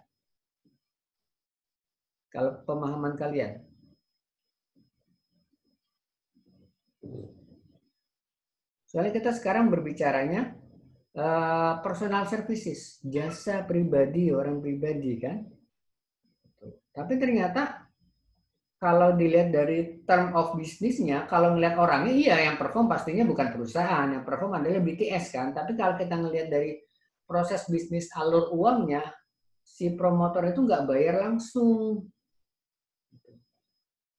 Kalau pemahaman kalian? Soalnya kita sekarang berbicaranya personal services, jasa pribadi, orang pribadi kan. Tapi ternyata kalau dilihat dari term of business-nya, kalau ngelihat orangnya, iya yang perform pastinya bukan perusahaan, yang perform adalah BTS kan. Tapi kalau kita ngelihat dari proses bisnis alur uangnya, si promotor itu nggak bayar langsung.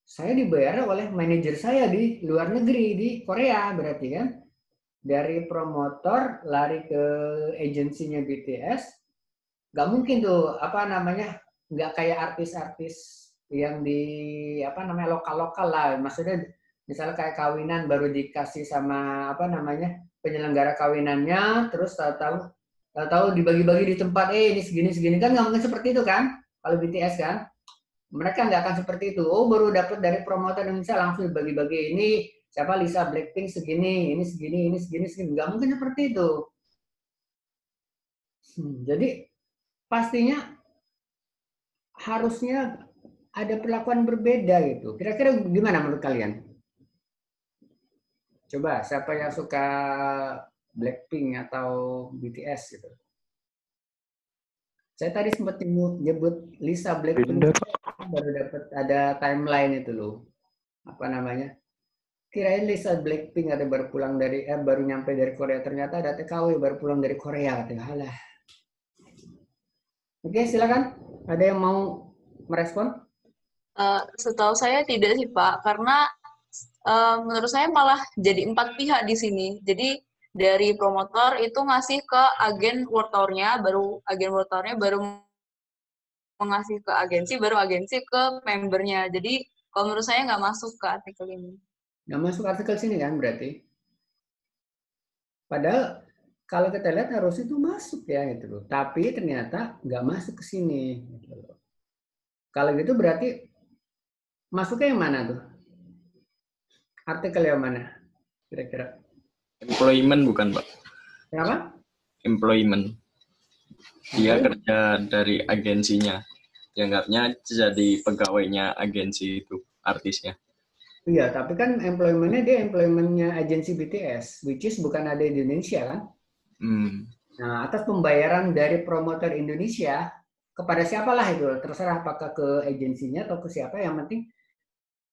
Saya dibayar oleh manajer saya di luar negeri, di Korea berarti kan. Dari promotor lari ke agensinya BTS, nggak mungkin tuh apa namanya, nggak kayak artis-artis yang di apa namanya lokal-lokal lah, maksudnya misalnya kayak kawinan baru dikasih sama apa namanya penyelenggara kawinannya, terus tahu dibagi-bagi di tempat, ini segini kan nggak mungkin seperti itu kan kalau BTS kan. Mereka nggak akan seperti itu. Oh baru dapat dari promotor Indonesia langsung dibagi-bagi, ini siapa Lisa Blackpink segini, ini segini, ini segini, nggak mungkin seperti itu. Jadi pastinya harusnya ada perlakuan berbeda gitu. Kira-kira gimana menurut kalian? Coba siapa yang suka Blackpink atau BTS gitu? Saya tadi sempat nyebut Lisa Blackpink, baru dapat ada timeline itu loh. Apa namanya? Kirain Lisa Blackpink ada baru pulang dari baru nyampe dari Korea, ternyata ada TKW baru pulang dari Korea. Halah. Oke, silakan. Ada yang mau merespon? Setahu saya tidak sih Pak, karena menurut saya malah jadi 4 pihak di sini. Jadi dari promotor itu ngasih ke agen world tour-nya, baru agen world tour-nya baru mengasih ke agensi, baru agensi ke membernya. Jadi kalau menurut saya nggak masuk ke artikel ini. Nggak masuk artikel sini kan berarti? Padahal kalau kita lihat harus itu masuk ya gitu loh. Tapi ternyata nggak masuk ke sini. Gitu loh. Kalau gitu berarti masuknya yang mana tuh? Artikel yang mana? Kira-kira? Employment bukan, Pak? Kenapa? Employment. Dia kerja dari agensinya. Dianggapnya jadi pegawainya agensi itu, artisnya. Iya, tapi kan employment-nya dia employment-nya agensi BTS, which is bukan ada di Indonesia kan? Nah, atas pembayaran dari promotor Indonesia, kepada siapalah itu, terserah apakah ke agensinya atau ke siapa, yang penting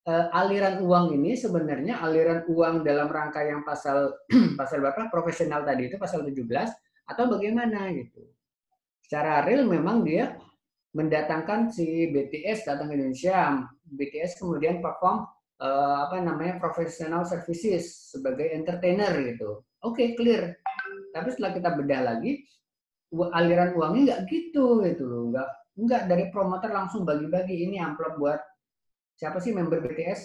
aliran uang ini sebenarnya aliran uang dalam rangka yang pasal pasal berapa profesional tadi itu pasal 17 atau bagaimana gitu. Secara real memang dia mendatangkan si BTS datang ke Indonesia, BTS kemudian perform professional services sebagai entertainer gitu. Oke, clear. Tapi setelah kita bedah lagi, aliran uangnya nggak gitu loh, nggak dari promotor langsung bagi-bagi ini amplop buat siapa sih member BTS,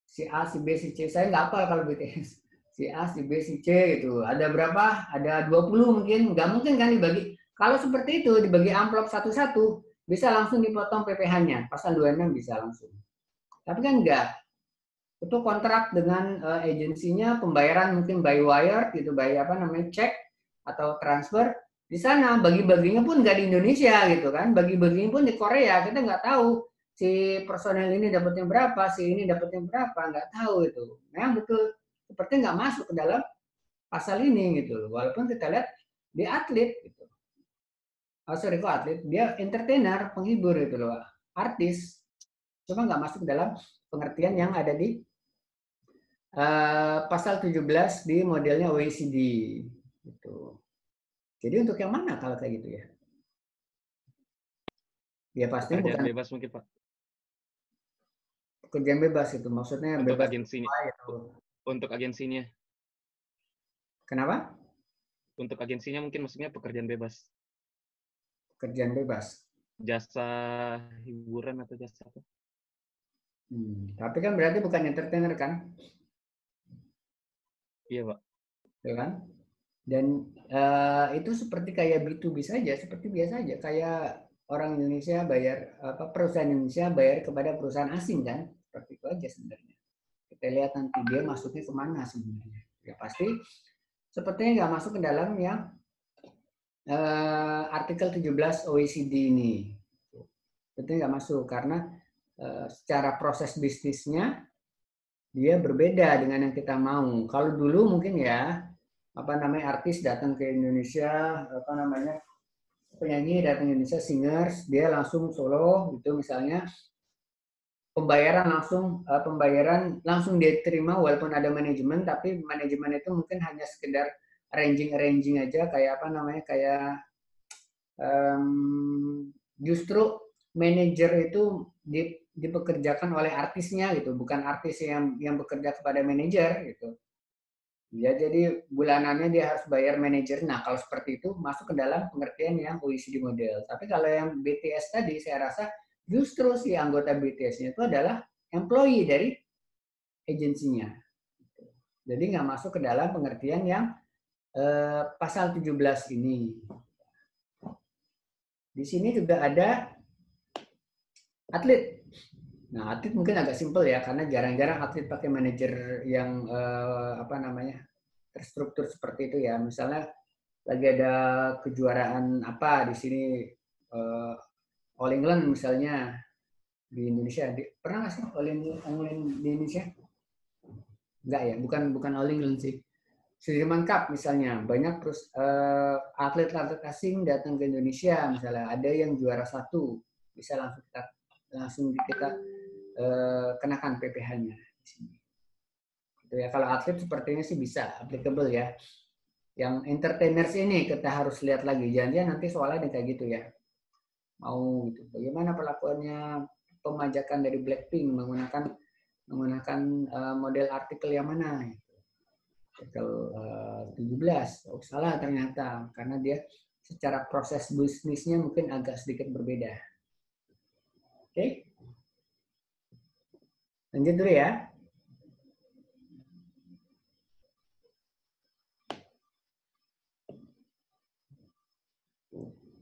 si A, si B, si C. Saya nggak hafal kalau BTS. Si A, si B, si C gitu. Ada berapa? Ada 20 mungkin. Nggak mungkin kan dibagi. Kalau seperti itu dibagi amplop satu-satu, bisa langsung dipotong PPh-nya. Pasal 26 bisa langsung. Tapi kan enggak. Itu kontrak dengan agensinya, pembayaran mungkin by wire gitu, by cek atau transfer. Di sana bagi-baginya pun nggak di Indonesia gitu kan. Bagi-baginya pun di Korea. Kita nggak tahu si personel ini dapatnya berapa, si ini dapatnya berapa, nggak tahu itu. Memang betul seperti nggak masuk ke dalam pasal ini gitu. Walaupun kita lihat dia atlet gitu. Kok atlet? Dia entertainer, penghibur gitu loh, artis. Cuma nggak masuk dalam pengertian yang ada di pasal 17 di modelnya OECD. Gitu. Jadi untuk yang mana kalau kayak gitu ya? Ya pasti Pekerjaan bukan bebas mungkin Pak. Pekerjaan bebas itu maksudnya Untuk bebas agensinya. Untuk agensinya. Kenapa? Untuk agensinya mungkin maksudnya pekerjaan bebas. Pekerjaan bebas. Jasa hiburan atau jasa apa? Tapi kan berarti bukan entertainer kan? Iya Pak. Ya kan? Dan itu seperti kayak B2B saja, seperti biasa aja. Kayak orang Indonesia bayar, perusahaan Indonesia bayar kepada perusahaan asing kan? Seperti itu aja sebenarnya. Kita lihat nanti dia masuknya kemana sebenarnya. Ya pasti sepertinya nggak masuk ke dalam yang artikel 17 OECD ini. Itu nggak masuk karena secara proses bisnisnya dia berbeda dengan yang kita mau. Kalau dulu mungkin ya artis datang ke Indonesia, penyanyi datang ke Indonesia, singers, dia langsung solo gitu misalnya, pembayaran langsung dia terima walaupun ada manajemen, tapi manajemen itu mungkin hanya sekedar arranging aja, kayak justru manajer itu dipekerjakan oleh artisnya gitu, bukan artis yang bekerja kepada manajer gitu. Ya, jadi bulanannya dia harus bayar manajer. Nah, kalau seperti itu masuk ke dalam pengertian yang OECD model. Tapi kalau yang BTS tadi, saya rasa justru si anggota BTS-nya itu adalah employee dari agensinya. Jadi nggak masuk ke dalam pengertian yang pasal 17 ini. Di sini juga ada atlet. Nah, atlet mungkin agak simpel ya, karena jarang-jarang atlet pakai manajer yang terstruktur seperti itu ya. Misalnya lagi ada kejuaraan apa di sini, All England misalnya di Indonesia. Pernah nggak sih All England di Indonesia? Enggak ya, bukan All England sih. Sudirman Cup misalnya, banyak terus atlet-atlet asing datang ke Indonesia, misalnya ada yang juara 1, bisa langsung kita kenakan PPh-nya di sini. Gitu ya. Kalau atlet sepertinya sih bisa applicable ya. Yang entertainers ini kita harus lihat lagi, jangan nanti soalnya kayak gitu ya. Mau gitu. Bagaimana perlakuannya pemajakan dari Blackpink menggunakan model artikel yang mana? Artikel 17. Oh, salah ternyata karena dia secara proses bisnisnya mungkin agak sedikit berbeda. Oke. Lanjut dulu ya.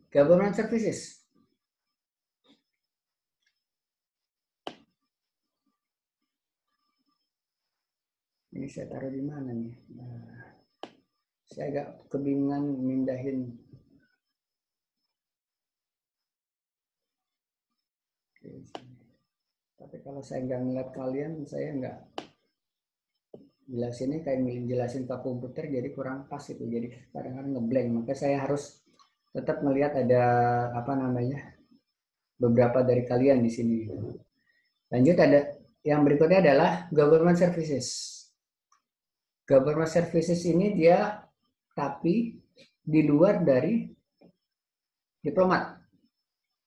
Government services. Ini saya taruh di mana nih? Nah, saya agak kebingungan mindahin. Oke, tapi kalau saya nggak ngeliat kalian, saya nggak jelasinnya kayak jelasin ke komputer, jadi kurang pas itu. Jadi kadang-kadang ngeblank. Maka saya harus tetap melihat ada beberapa dari kalian di sini. Lanjut, ada yang berikutnya adalah government services. Government services ini dia tapi di luar dari diplomat.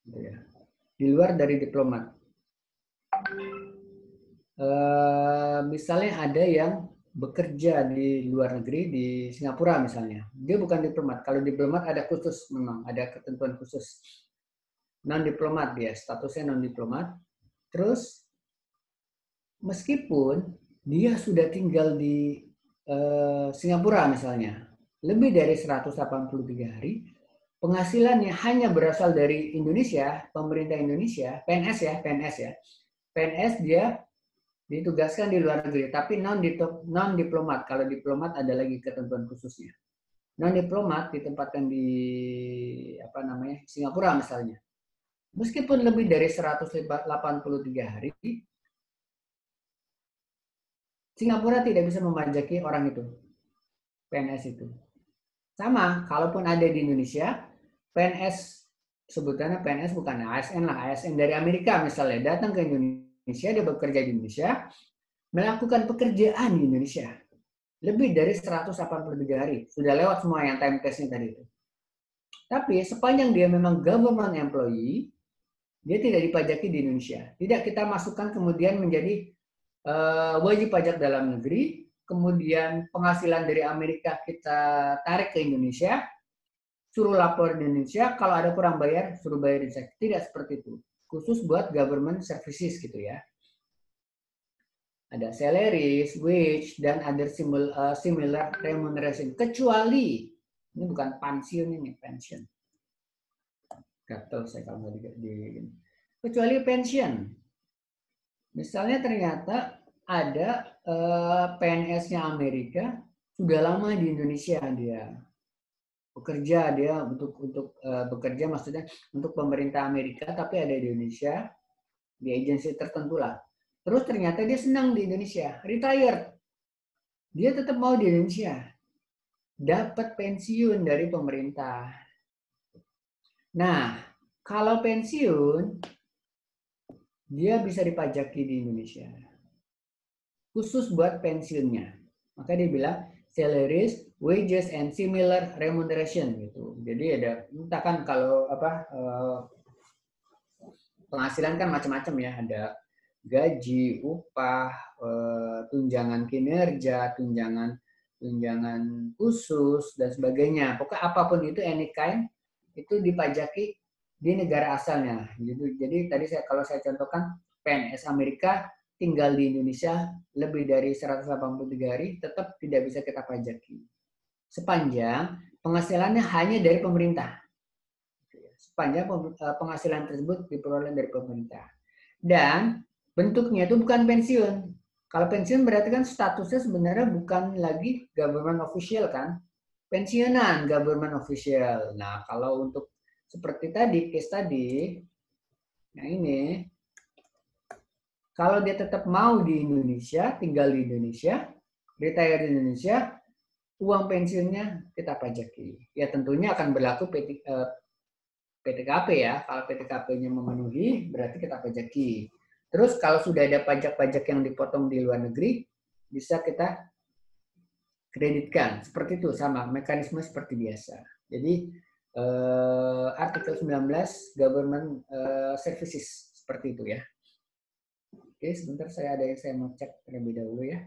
Gitu ya. Di luar dari diplomat. Misalnya ada yang bekerja di luar negeri, di Singapura misalnya. Dia bukan diplomat. Kalau diplomat ada khusus, memang ada ketentuan khusus. Non-diplomat dia, statusnya non-diplomat. Terus, meskipun dia sudah tinggal di Singapura misalnya, lebih dari 183 hari, penghasilannya hanya berasal dari Indonesia, pemerintah Indonesia, PNS ya, PNS dia ditugaskan di luar negeri, tapi non diplomat. Kalau diplomat ada lagi ketentuan khususnya. Non diplomat ditempatkan di Singapura misalnya. Meskipun lebih dari 183 hari, Singapura tidak bisa memajaki orang itu, PNS itu. Sama, kalaupun ada di Indonesia, PNS, sebutannya PNS bukan ASN lah, ASN dari Amerika misalnya, datang ke Indonesia, dia bekerja di Indonesia, melakukan pekerjaan di Indonesia lebih dari 183 hari. Sudah lewat semua yang time testnya tadi itu. Tapi sepanjang dia memang government employee, dia tidak dipajaki di Indonesia. Tidak kita masukkan kemudian menjadi wajib pajak dalam negeri, kemudian penghasilan dari Amerika kita tarik ke Indonesia, suruh lapor di Indonesia, kalau ada kurang bayar, suruh bayar di Indonesia. Tidak seperti itu. Khusus buat government services gitu ya. Ada salaries, wage, dan other similar remuneration. Kecuali, ini bukan pensiun ini, pension. Gatel saya kalau di kecuali pension. Misalnya ternyata ada PNS-nya Amerika sudah lama di Indonesia dia bekerja, dia untuk bekerja maksudnya untuk pemerintah Amerika tapi ada di Indonesia di agensi tertentu lah. Terus ternyata dia senang di Indonesia, retired. Dia tetap mau di Indonesia. Dapat pensiun dari pemerintah. Nah, kalau pensiun dia bisa dipajaki di Indonesia. Khusus buat pensiunnya. Maka dia bilang salaries, wages, and similar remuneration gitu. Jadi ada, entah kan kalau penghasilan kan macam-macam ya. Ada gaji, upah, tunjangan kinerja, tunjangan khusus dan sebagainya. Pokoknya apapun itu any kind itu dipajaki di negara asalnya. Jadi tadi kalau saya contohkan PNS Amerika tinggal di Indonesia lebih dari 183 hari tetap tidak bisa kita pajaki. Sepanjang penghasilannya hanya dari pemerintah. Sepanjang penghasilan tersebut diperoleh dari pemerintah. Dan bentuknya itu bukan pensiun. Kalau pensiun berarti kan statusnya sebenarnya bukan lagi government official kan. Pensiunan government official. Nah, kalau untuk seperti tadi, case tadi, nah ini, kalau dia tetap mau di Indonesia, tinggal di Indonesia, retire di Indonesia, uang pensiunnya kita pajaki. Ya tentunya akan berlaku PTKP ya. Kalau PTKP-nya memenuhi, berarti kita pajaki. Terus kalau sudah ada pajak-pajak yang dipotong di luar negeri, bisa kita kreditkan. Seperti itu, sama mekanisme seperti biasa. Jadi artikel 19 government services seperti itu ya. Oke, sebentar saya ada yang saya mau cek terlebih dahulu ya.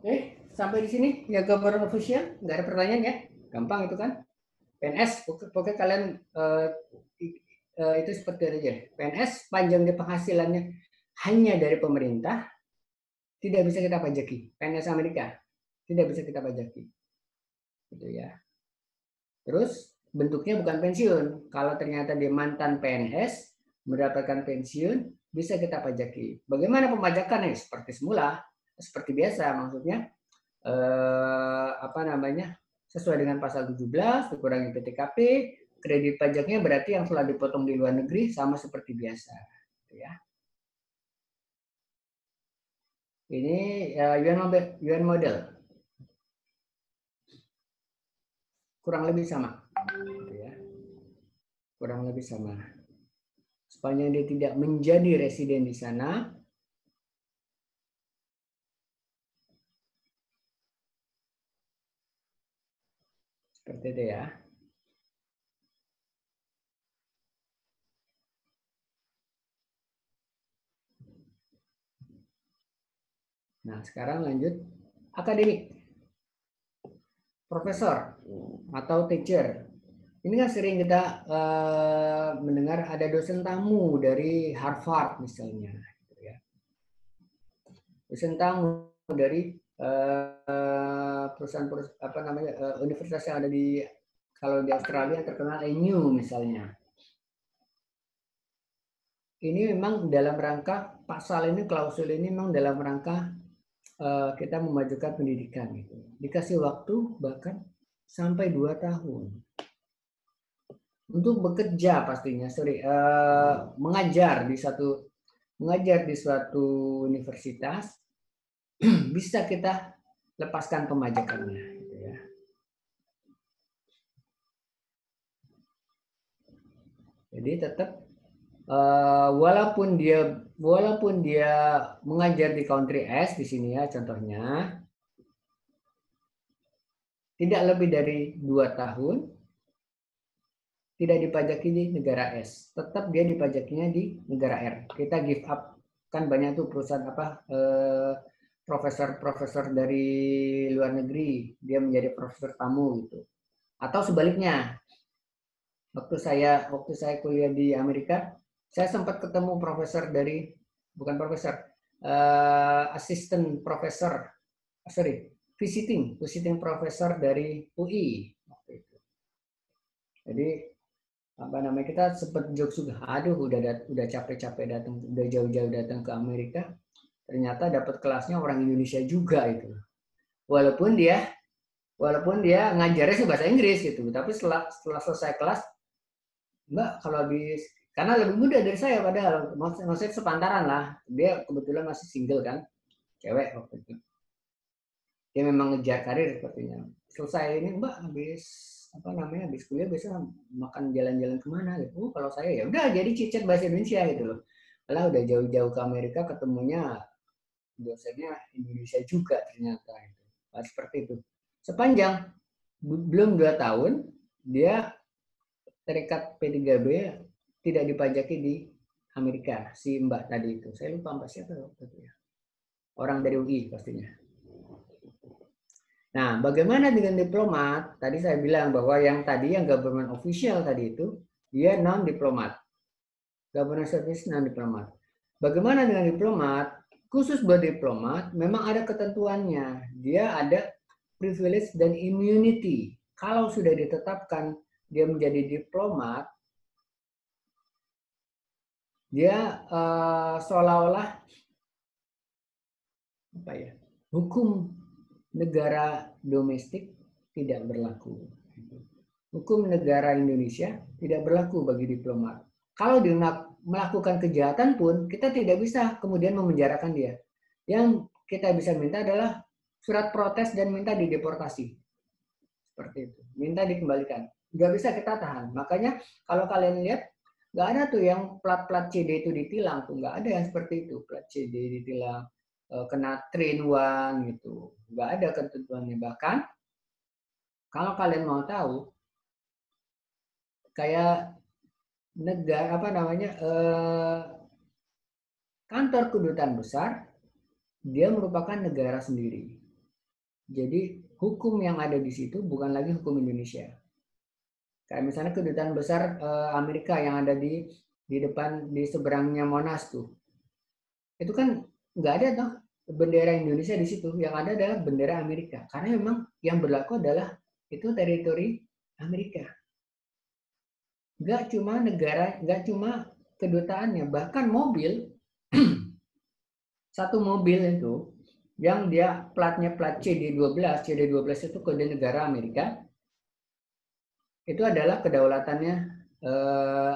Oke, sampai di sini ya government official, nggak ada pertanyaan ya, gampang itu kan. PNS, pokoknya kalian itu seperti itu aja. PNS panjang di penghasilannya hanya dari pemerintah, tidak bisa kita pajaki. PNS Amerika tidak bisa kita pajaki, gitu ya. Terus bentuknya bukan pensiun. Kalau ternyata dia mantan PNS mendapatkan pensiun, bisa kita pajaki. Bagaimana pemajakannya? Seperti semula, seperti biasa, maksudnya sesuai dengan pasal 17 dikurangi PTKP, kredit pajaknya berarti yang telah dipotong di luar negeri sama seperti biasa, gitu ya. Ini UN model, kurang lebih sama, gitu ya. Kurang lebih sama. Sepanjang dia tidak menjadi residen di sana, seperti itu ya. Nah, sekarang lanjut akademik. Profesor atau teacher. Ini kan sering kita mendengar ada dosen tamu dari Harvard misalnya. Dosen tamu dari perusahaan universitas yang ada di, kalau di Australia terkenal NU misalnya. Ini memang dalam rangka pasal ini, klausul ini memang dalam rangka kita memajukan pendidikan gitu. Dikasih waktu bahkan sampai 2 tahun untuk bekerja pastinya, mengajar di suatu universitas, bisa kita lepaskan pemajakannya gitu ya. Jadi tetap walaupun dia mengajar di country S di sini ya contohnya, tidak lebih dari 2 tahun, tidak dipajaki di negara S, tetap dia dipajakinya di negara R. Kita give up, kan banyak tuh perusahaan profesor dari luar negeri, dia menjadi profesor tamu gitu. Atau sebaliknya, waktu saya kuliah di Amerika, saya sempat ketemu visiting profesor dari UI. Jadi kita sempat jokes juga, aduh udah capek-capek datang, udah jauh-jauh datang ke Amerika, ternyata dapat kelasnya orang Indonesia juga itu. Walaupun dia ngajarnya sih bahasa Inggris gitu, tapi setelah selesai kelas, Mbak, kalau habis, karena lebih muda dari saya padahal, maksudnya sepantaran lah. Dia kebetulan masih single kan, cewek waktu itu. Dia memang ngejar karir sepertinya. Selesai ini, Mbak, habis kuliah biasa makan jalan-jalan kemana gitu. Kalau saya ya udah jadi cicit bahasa Indonesia gitu loh. Kalau udah jauh-jauh ke Amerika ketemunya dosennya Indonesia juga ternyata itu. Nah, seperti itu. Sepanjang belum 2 tahun dia terikat P3B, tidak dipajaki di Amerika, si Mbak tadi itu. Saya lupa Mbak siapa waktu itu ya. Orang dari UI pastinya. Nah, bagaimana dengan diplomat? Tadi saya bilang bahwa yang government official tadi itu, dia non-diplomat. Government service non-diplomat. Bagaimana dengan diplomat? Khusus buat diplomat, memang ada ketentuannya. Dia ada privilege dan immunity. Kalau sudah ditetapkan dia menjadi diplomat, dia seolah-olah hukum negara domestik tidak berlaku. Hukum negara Indonesia tidak berlaku bagi diplomat. Kalau dia melakukan kejahatan pun, kita tidak bisa kemudian memenjarakan dia. Yang kita bisa minta adalah surat protes dan minta dideportasi. Seperti itu. Minta dikembalikan. Nggak bisa kita tahan. Makanya kalau kalian lihat, nggak ada tuh yang plat CD itu ditilang. Tuh nggak ada yang seperti itu. Plat CD ditilang, kena train one gitu. Nggak ada ketentuannya. Bahkan kalau kalian mau tahu, kayak negara kantor kedutaan besar, dia merupakan negara sendiri. Jadi hukum yang ada di situ bukan lagi hukum Indonesia. Kayak misalnya kedutaan besar Amerika yang ada di depan, di seberangnya Monas tuh. Itu kan nggak ada toh bendera Indonesia di situ. Yang ada adalah bendera Amerika. Karena memang yang berlaku adalah itu teritori Amerika. Nggak cuma negara, nggak cuma kedutaannya, bahkan mobil, satu mobil itu yang dia platnya plat CD12 itu kode negara Amerika, itu adalah kedaulatannya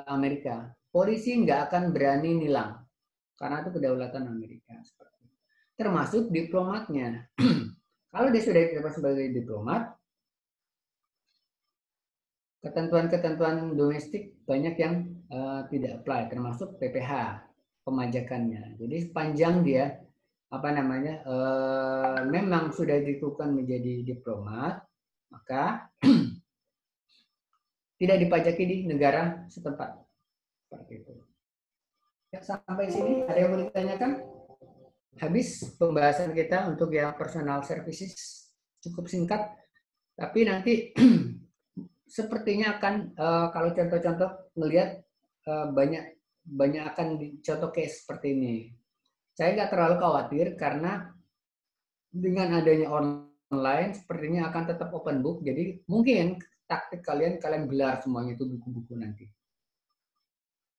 Amerika. Polisi nggak akan berani nilang karena itu kedaulatan Amerika. Termasuk diplomatnya. Kalau dia sudah ditetapkan sebagai diplomat, ketentuan-ketentuan domestik banyak yang tidak apply, termasuk PPh, pemajakannya. Jadi sepanjang dia memang sudah ditentukan menjadi diplomat, maka tidak dipajaki di negara setempat. Seperti itu. Ya, sampai sini ada yang mau ditanyakan? Habis pembahasan kita untuk yang personal services, cukup singkat, tapi nanti sepertinya akan kalau contoh-contoh melihat banyak akan dicontoh case seperti ini. Saya nggak terlalu khawatir karena dengan adanya online sepertinya akan tetap open book. Jadi mungkin taktik kalian gelar semuanya itu buku-buku nanti.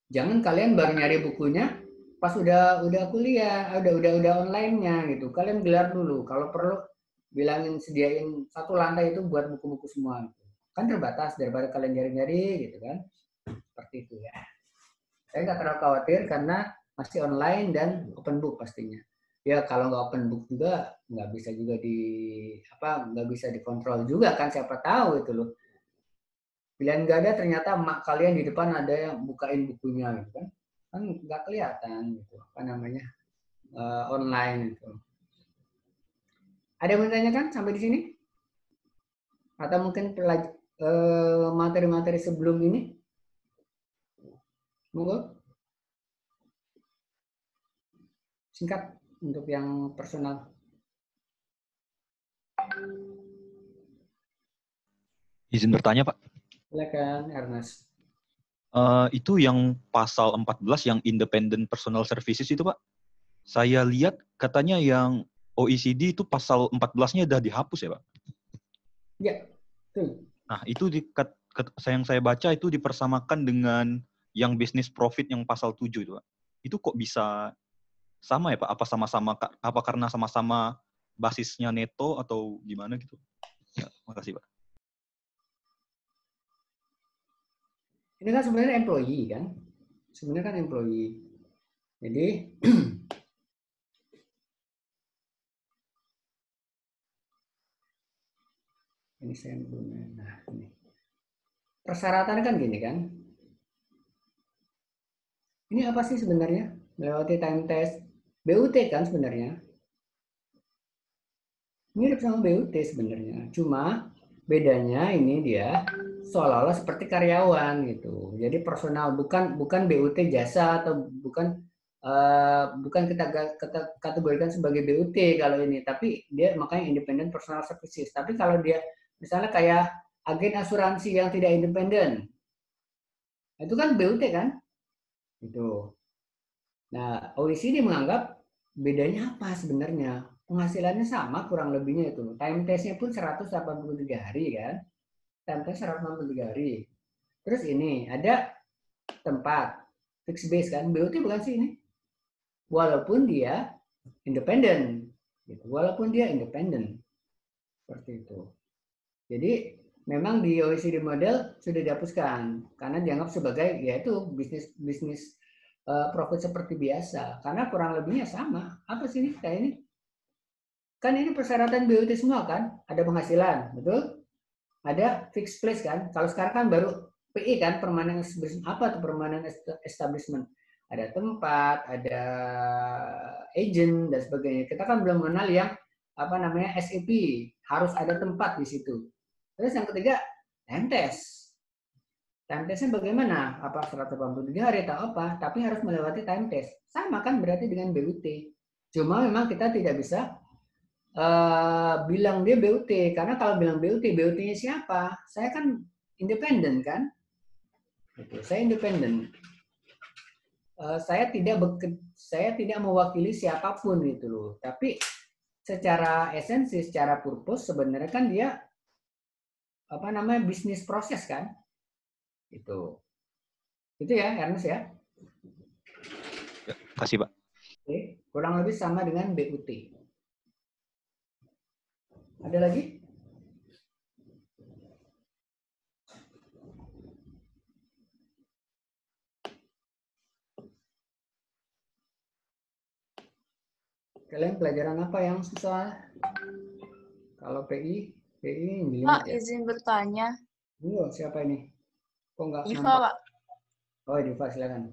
Jangan kalian baru nyari bukunya pas udah kuliah, udah online-nya gitu. Kalian gelar dulu. Kalau perlu bilangin sediain satu lantai itu buat buku-buku semua. Kan terbatas daripada kalian nyari-nyari gitu kan. Seperti itu ya. Saya nggak terlalu khawatir karena masih online dan open book pastinya. Ya kalau nggak open book juga nggak bisa juga nggak bisa dikontrol juga kan, siapa tahu itu loh. Pilihan nggak ada ternyata mak kalian di depan ada yang bukain bukunya gitu kan nggak kelihatan gitu online itu. Ada yang menanyakan sampai di sini? Atau mungkin materi-materi sebelum ini? Monggo. Singkat untuk yang personal. Izin bertanya, Pak. Silakan, Ernest. Itu yang pasal 14 yang independent personal services itu, Pak. Saya lihat katanya yang OECD itu pasal 14-nya udah dihapus ya, Pak? Ya, betul. Nah, itu yang saya baca itu dipersamakan dengan yang business profit yang pasal 7 itu, Pak. Itu kok bisa sama ya, Pak? Apa karena sama-sama basisnya neto atau gimana gitu? Ya, makasih, Pak. Ini kan sebenarnya employee kan? Sebenarnya kan employee. Jadi ini saya ini. Persyaratan kan gini kan? Ini apa sih sebenarnya? Melewati time test. BUT kan sebenarnya. Mirip sama BUT sebenarnya. Cuma bedanya ini dia seolah-olah seperti karyawan gitu. Jadi personal bukan BUT jasa atau bukan kita kategorikan sebagai BUT kalau ini, tapi dia makanya independent personal services. Tapi kalau dia misalnya kayak agen asuransi yang tidak independen, itu kan BUT kan? Itu. Nah, OECD menganggap bedanya apa sebenarnya? Penghasilannya sama kurang lebihnya itu. Time test-nya pun 183 hari kan. Time test 183 hari. Terus ini ada tempat fixed base kan. BUT bukan sih ini. Walaupun dia independen. Gitu. Walaupun dia independen. Seperti itu. Jadi memang di OECD model sudah dihapuskan karena dianggap sebagai yaitu bisnis profit seperti biasa, karena kurang lebihnya sama. Apa sih ini kayak ini? Kan ini persyaratan BUT semua kan? Ada penghasilan, betul? Ada fixed place kan? Kalau sekarang kan baru PI kan, permanent establishment. Apa tuh permanent establishment? Ada tempat, ada agent dan sebagainya. Kita kan belum mengenal yang SEP, harus ada tempat di situ. Terus yang ketiga, time test. Time testnya bagaimana? Apa 183 hari atau apa? Tapi harus melewati time test. Sama kan berarti dengan BUT. Cuma memang kita tidak bisa bilang dia BUT, karena kalau bilang BUT-nya siapa? Saya kan independen kan? Gitu. Saya independen. Saya tidak mewakili siapapun gitu loh. Tapi secara esensi, secara purpose sebenarnya kan dia bisnis proses kan? Itu ya Ernest ya. Ya, kasih Pak. Oke, kurang lebih sama dengan BUT. Ada lagi? Kalian pelajaran apa yang susah? Kalau PI Pak, ya. izin bertanya. Siapa ini? Kok nggak Diva, nampak? Pak. Oh, Diva, silakan.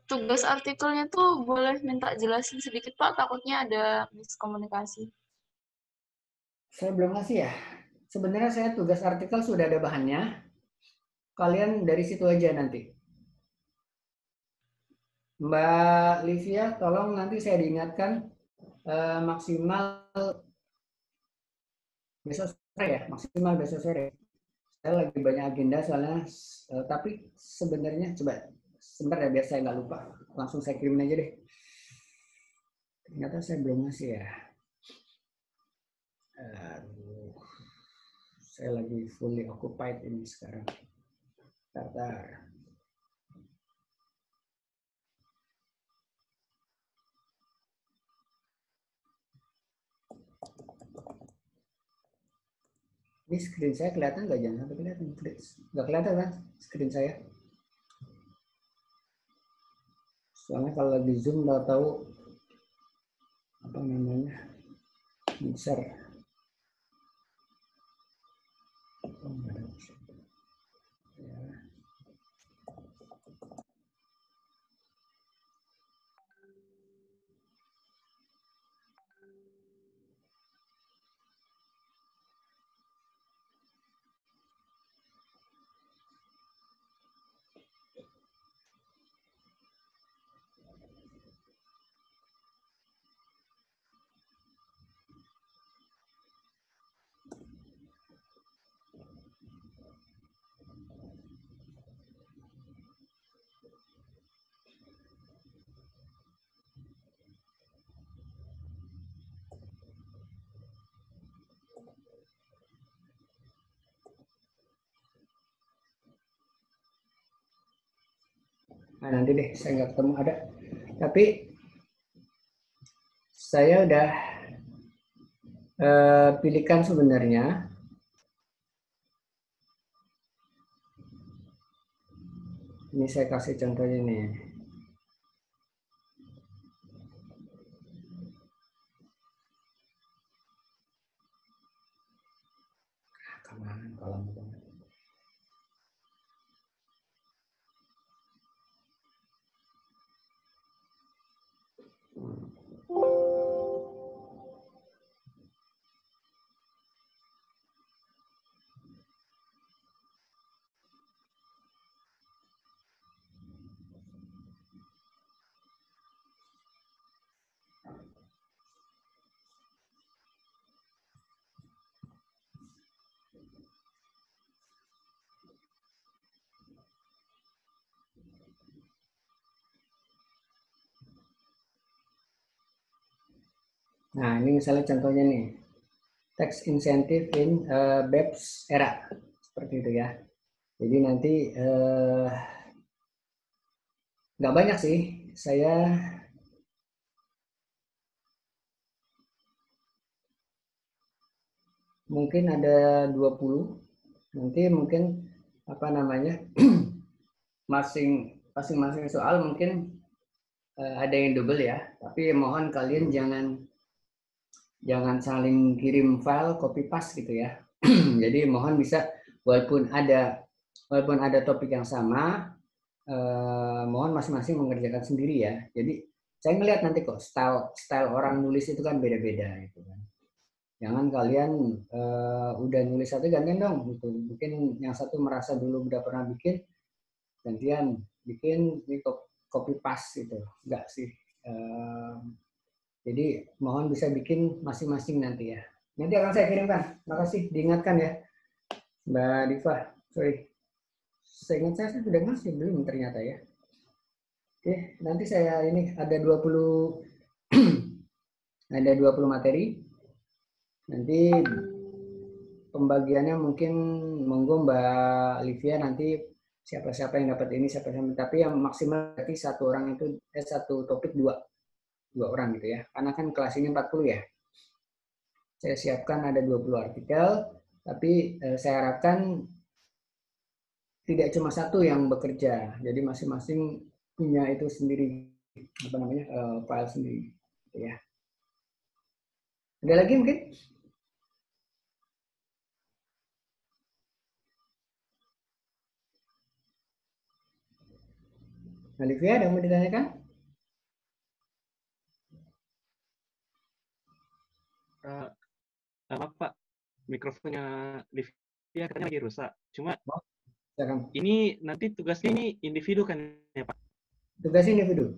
Tugas artikelnya tuh boleh minta jelasin sedikit, Pak. Takutnya ada miskomunikasi. Saya belum ngasih ya. Sebenarnya saya tugas artikel sudah ada bahannya. Kalian dari situ aja nanti. Mbak Livia, tolong nanti saya diingatkan maksimal besok sore ya, maksimal besok sore. Saya lagi banyak agenda soalnya, tapi sebenarnya coba sebentar ya biar saya nggak lupa, langsung saya kirimin aja deh. Ternyata saya belum ngasih ya. Saya lagi fully occupied ini sekarang. Bentar. Ini screen saya kelihatan nggak? Jangan sampai kelihatan. Nggak kelihatan kan screen saya? Soalnya kalau lagi zoom nggak tahu apa namanya besar. Nah, nanti deh, saya nggak ketemu ada. Tapi saya udah pilihkan sebenarnya. Ini saya kasih contohnya nih. Kemana kolom itu? Nah, ini misalnya contohnya nih. Tax incentive in BEPS era. Seperti itu ya. Jadi nanti nggak banyak sih. Saya mungkin ada 20. Nanti mungkin apa namanya masing-masing soal mungkin ada yang double ya. Tapi mohon kalian jangan saling kirim file copy paste gitu ya. Jadi mohon bisa walaupun ada topik yang sama, mohon masing-masing mengerjakan sendiri ya. Jadi saya ngelihat nanti kok style orang nulis itu kan beda-beda gitu kan. Jangan kalian udah nulis satu gantian dong gitu. Mungkin yang satu merasa dulu udah pernah bikin, gantian bikin ini copy paste gitu. Enggak sih. Jadi mohon bisa bikin masing-masing nanti ya. Nanti akan saya kirimkan. Makasih diingatkan ya, Mbak Diva. Sorry. Seingat saya sudah ngasih, belum ternyata ya. Oke, nanti saya ini ada 20 ada 20 materi. Nanti pembagiannya mungkin monggo Mbak Livia nanti siapa-siapa yang dapat ini, siapa-siapa, tapi yang maksimal berarti satu orang itu satu topik dua orang gitu ya. Karena kan kelas ini 40 ya. Saya siapkan ada 20 artikel, tapi saya harapkan tidak cuma satu yang bekerja. Jadi masing-masing punya itu sendiri, apa namanya, file sendiri gitu ya. Ada lagi mungkin? Olivia, ada yang mau ditanyakan? Maaf Pak, mikrofonnya Livia katanya lagi rusak. Cuma Silakan. ini nanti tugasnya ini individu kan ya Pak? Tugasnya individu.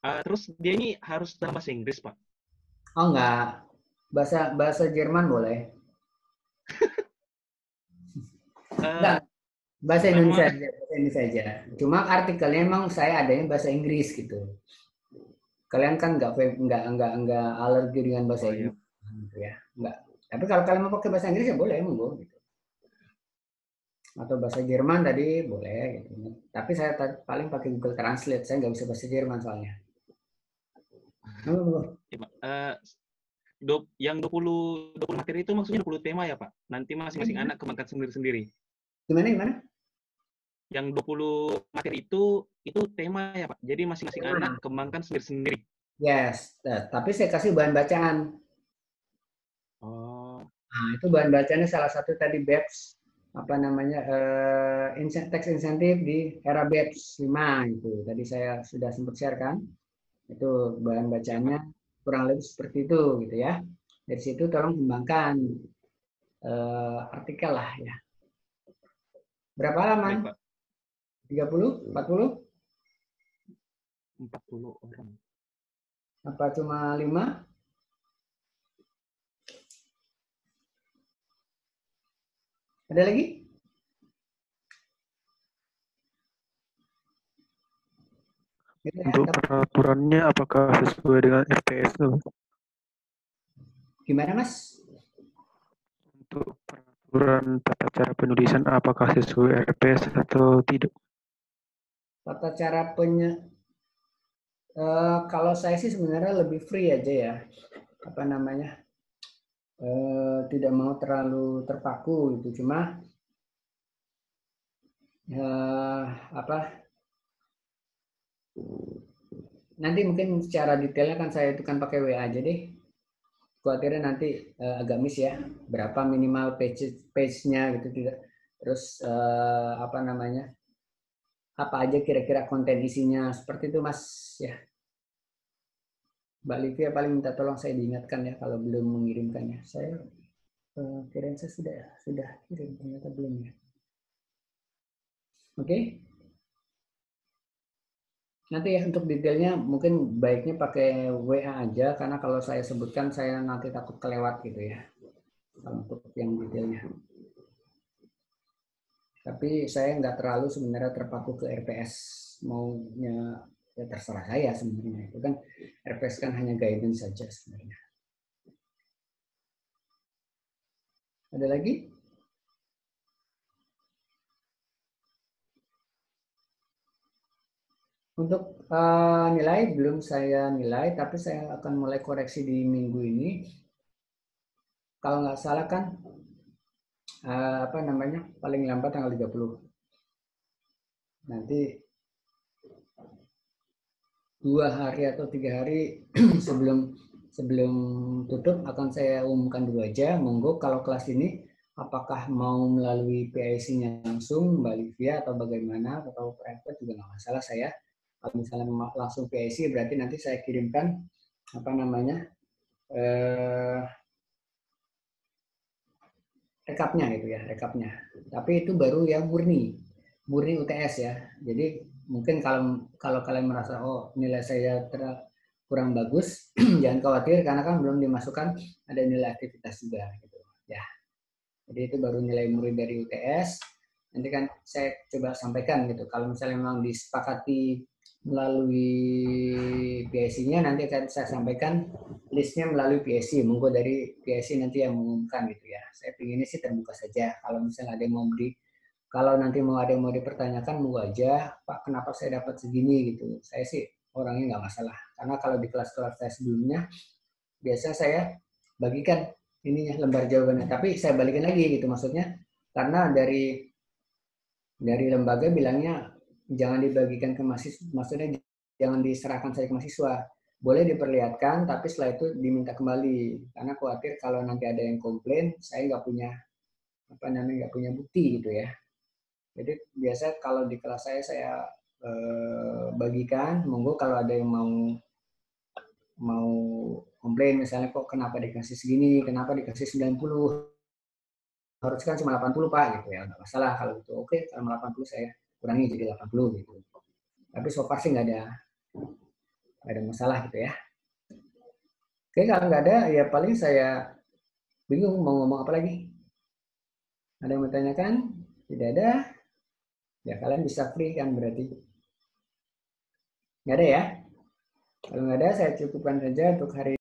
Terus dia ini harus dalam bahasa Inggris Pak? Oh enggak, bahasa Jerman boleh. Enggak, bahasa Indonesia aja, bahasa Indonesia aja. Cuma artikelnya emang saya adanya bahasa Inggris gitu. Kalian kan enggak alergi dengan bahasa Inggris, gitu ya. Enggak. Tapi kalau kalian mau pakai bahasa Inggris ya boleh, monggo gitu. Atau bahasa Jerman tadi boleh gitu. Tapi saya paling pakai Google Translate, saya nggak bisa bahasa Jerman soalnya. Yang 20 materi itu maksudnya 20 tema ya Pak? Nanti masing-masing anak kembangkan sendiri-sendiri. Gimana? Yang 20 materi itu tema ya Pak? Jadi masing-masing anak kembangkan sendiri-sendiri. Yes, tapi saya kasih bahan bacaan. Oh. Nah, itu bahan bacaannya salah satu tadi BEPS, apa namanya, teks insentif di era BEPS 5 itu. Tadi saya sudah sempat share kan. Itu bahan bacaannya kurang lebih seperti itu gitu ya. Dari situ tolong kembangkan artikel lah ya. Berapa halaman? 30? 40? 40 orang. Apa cuma 5? Ada lagi? Untuk peraturannya apakah sesuai dengan RPS? Gimana Mas? Untuk peraturan tata cara penulisan apakah sesuai RPS atau tidak? Tata cara kalau saya sih sebenarnya lebih free aja ya. Apa namanya? Tidak mau terlalu terpaku gitu. Cuma nanti mungkin secara detailnya kan saya itu kan pakai WA aja deh. Khawatirnya nanti agak miss ya, berapa minimal page-nya gitu tidak. Terus apa namanya? Apa aja kira-kira konten isinya seperti itu Mas ya. Mbak Livia paling minta tolong saya diingatkan ya kalau belum mengirimkannya. Saya kirain saya sudah kirim, ternyata belum ya. Oke. Nanti ya untuk detailnya mungkin baiknya pakai WA aja karena kalau saya sebutkan saya nanti takut kelewat gitu ya. Untuk yang detailnya. Tapi saya nggak terlalu sebenarnya terpaku ke RPS, maunya ya terserah saya sebenarnya. Itu kan RPS kan hanya guidance saja sebenarnya. Ada lagi? Untuk nilai belum saya nilai, tapi saya akan mulai koreksi di minggu ini. Kalau nggak salah kan apa namanya paling lambat tanggal 30. Nanti 2 hari atau 3 hari sebelum tutup akan saya umumkan dulu aja. Monggo kalau kelas ini apakah mau melalui PIC-nya langsung Mbak Livia atau bagaimana atau private juga nggak masalah saya. Kalau misalnya langsung PIC berarti nanti saya kirimkan apa namanya rekapnya gitu ya, rekapnya. Tapi itu baru yang murni UTS ya. Jadi mungkin kalau kalian merasa oh nilai saya kurang bagus, jangan khawatir karena kan belum dimasukkan ada nilai aktivitas juga gitu ya. Jadi itu baru nilai murid dari UTS. Nanti kan saya coba sampaikan gitu. Kalau misalnya memang disepakati melalui PSC-nya, nanti akan saya sampaikan listnya melalui PSC. Monggo dari PSC nanti yang mengumumkan gitu ya. Saya pinginnya sih terbuka saja. Kalau misalnya ada yang mau kalau nanti ada yang mau dipertanyakan, monggo aja, Pak, kenapa saya dapat segini gitu. Saya sih orangnya nggak masalah. Karena kalau di kelas-kelas saya sebelumnya, biasa saya bagikan ininya lembar jawabannya. Tapi saya balikin lagi gitu maksudnya, karena dari lembaga bilangnya jangan dibagikan ke mahasiswa, maksudnya jangan diserahkan saya ke mahasiswa. Boleh diperlihatkan, tapi setelah itu diminta kembali. Karena khawatir kalau nanti ada yang komplain, saya nggak punya bukti gitu ya. Jadi biasa kalau di kelas saya bagikan, monggo kalau ada yang mau komplain misalnya kok kenapa dikasih segini, kenapa dikasih 90, harusnya kan cuma 80 Pak gitu ya, nggak masalah kalau gitu. Oke, kalau 80 saya kurangi jadi 80 gitu. Tapi so far sih nggak ada masalah gitu ya. Oke, kalau nggak ada ya paling saya bingung mau ngomong apa lagi. Ada yang mau tanyakan? Tidak ada? Ya kalian bisa free kan berarti. Nggak ada ya? Kalau nggak ada saya cukupkan saja untuk hari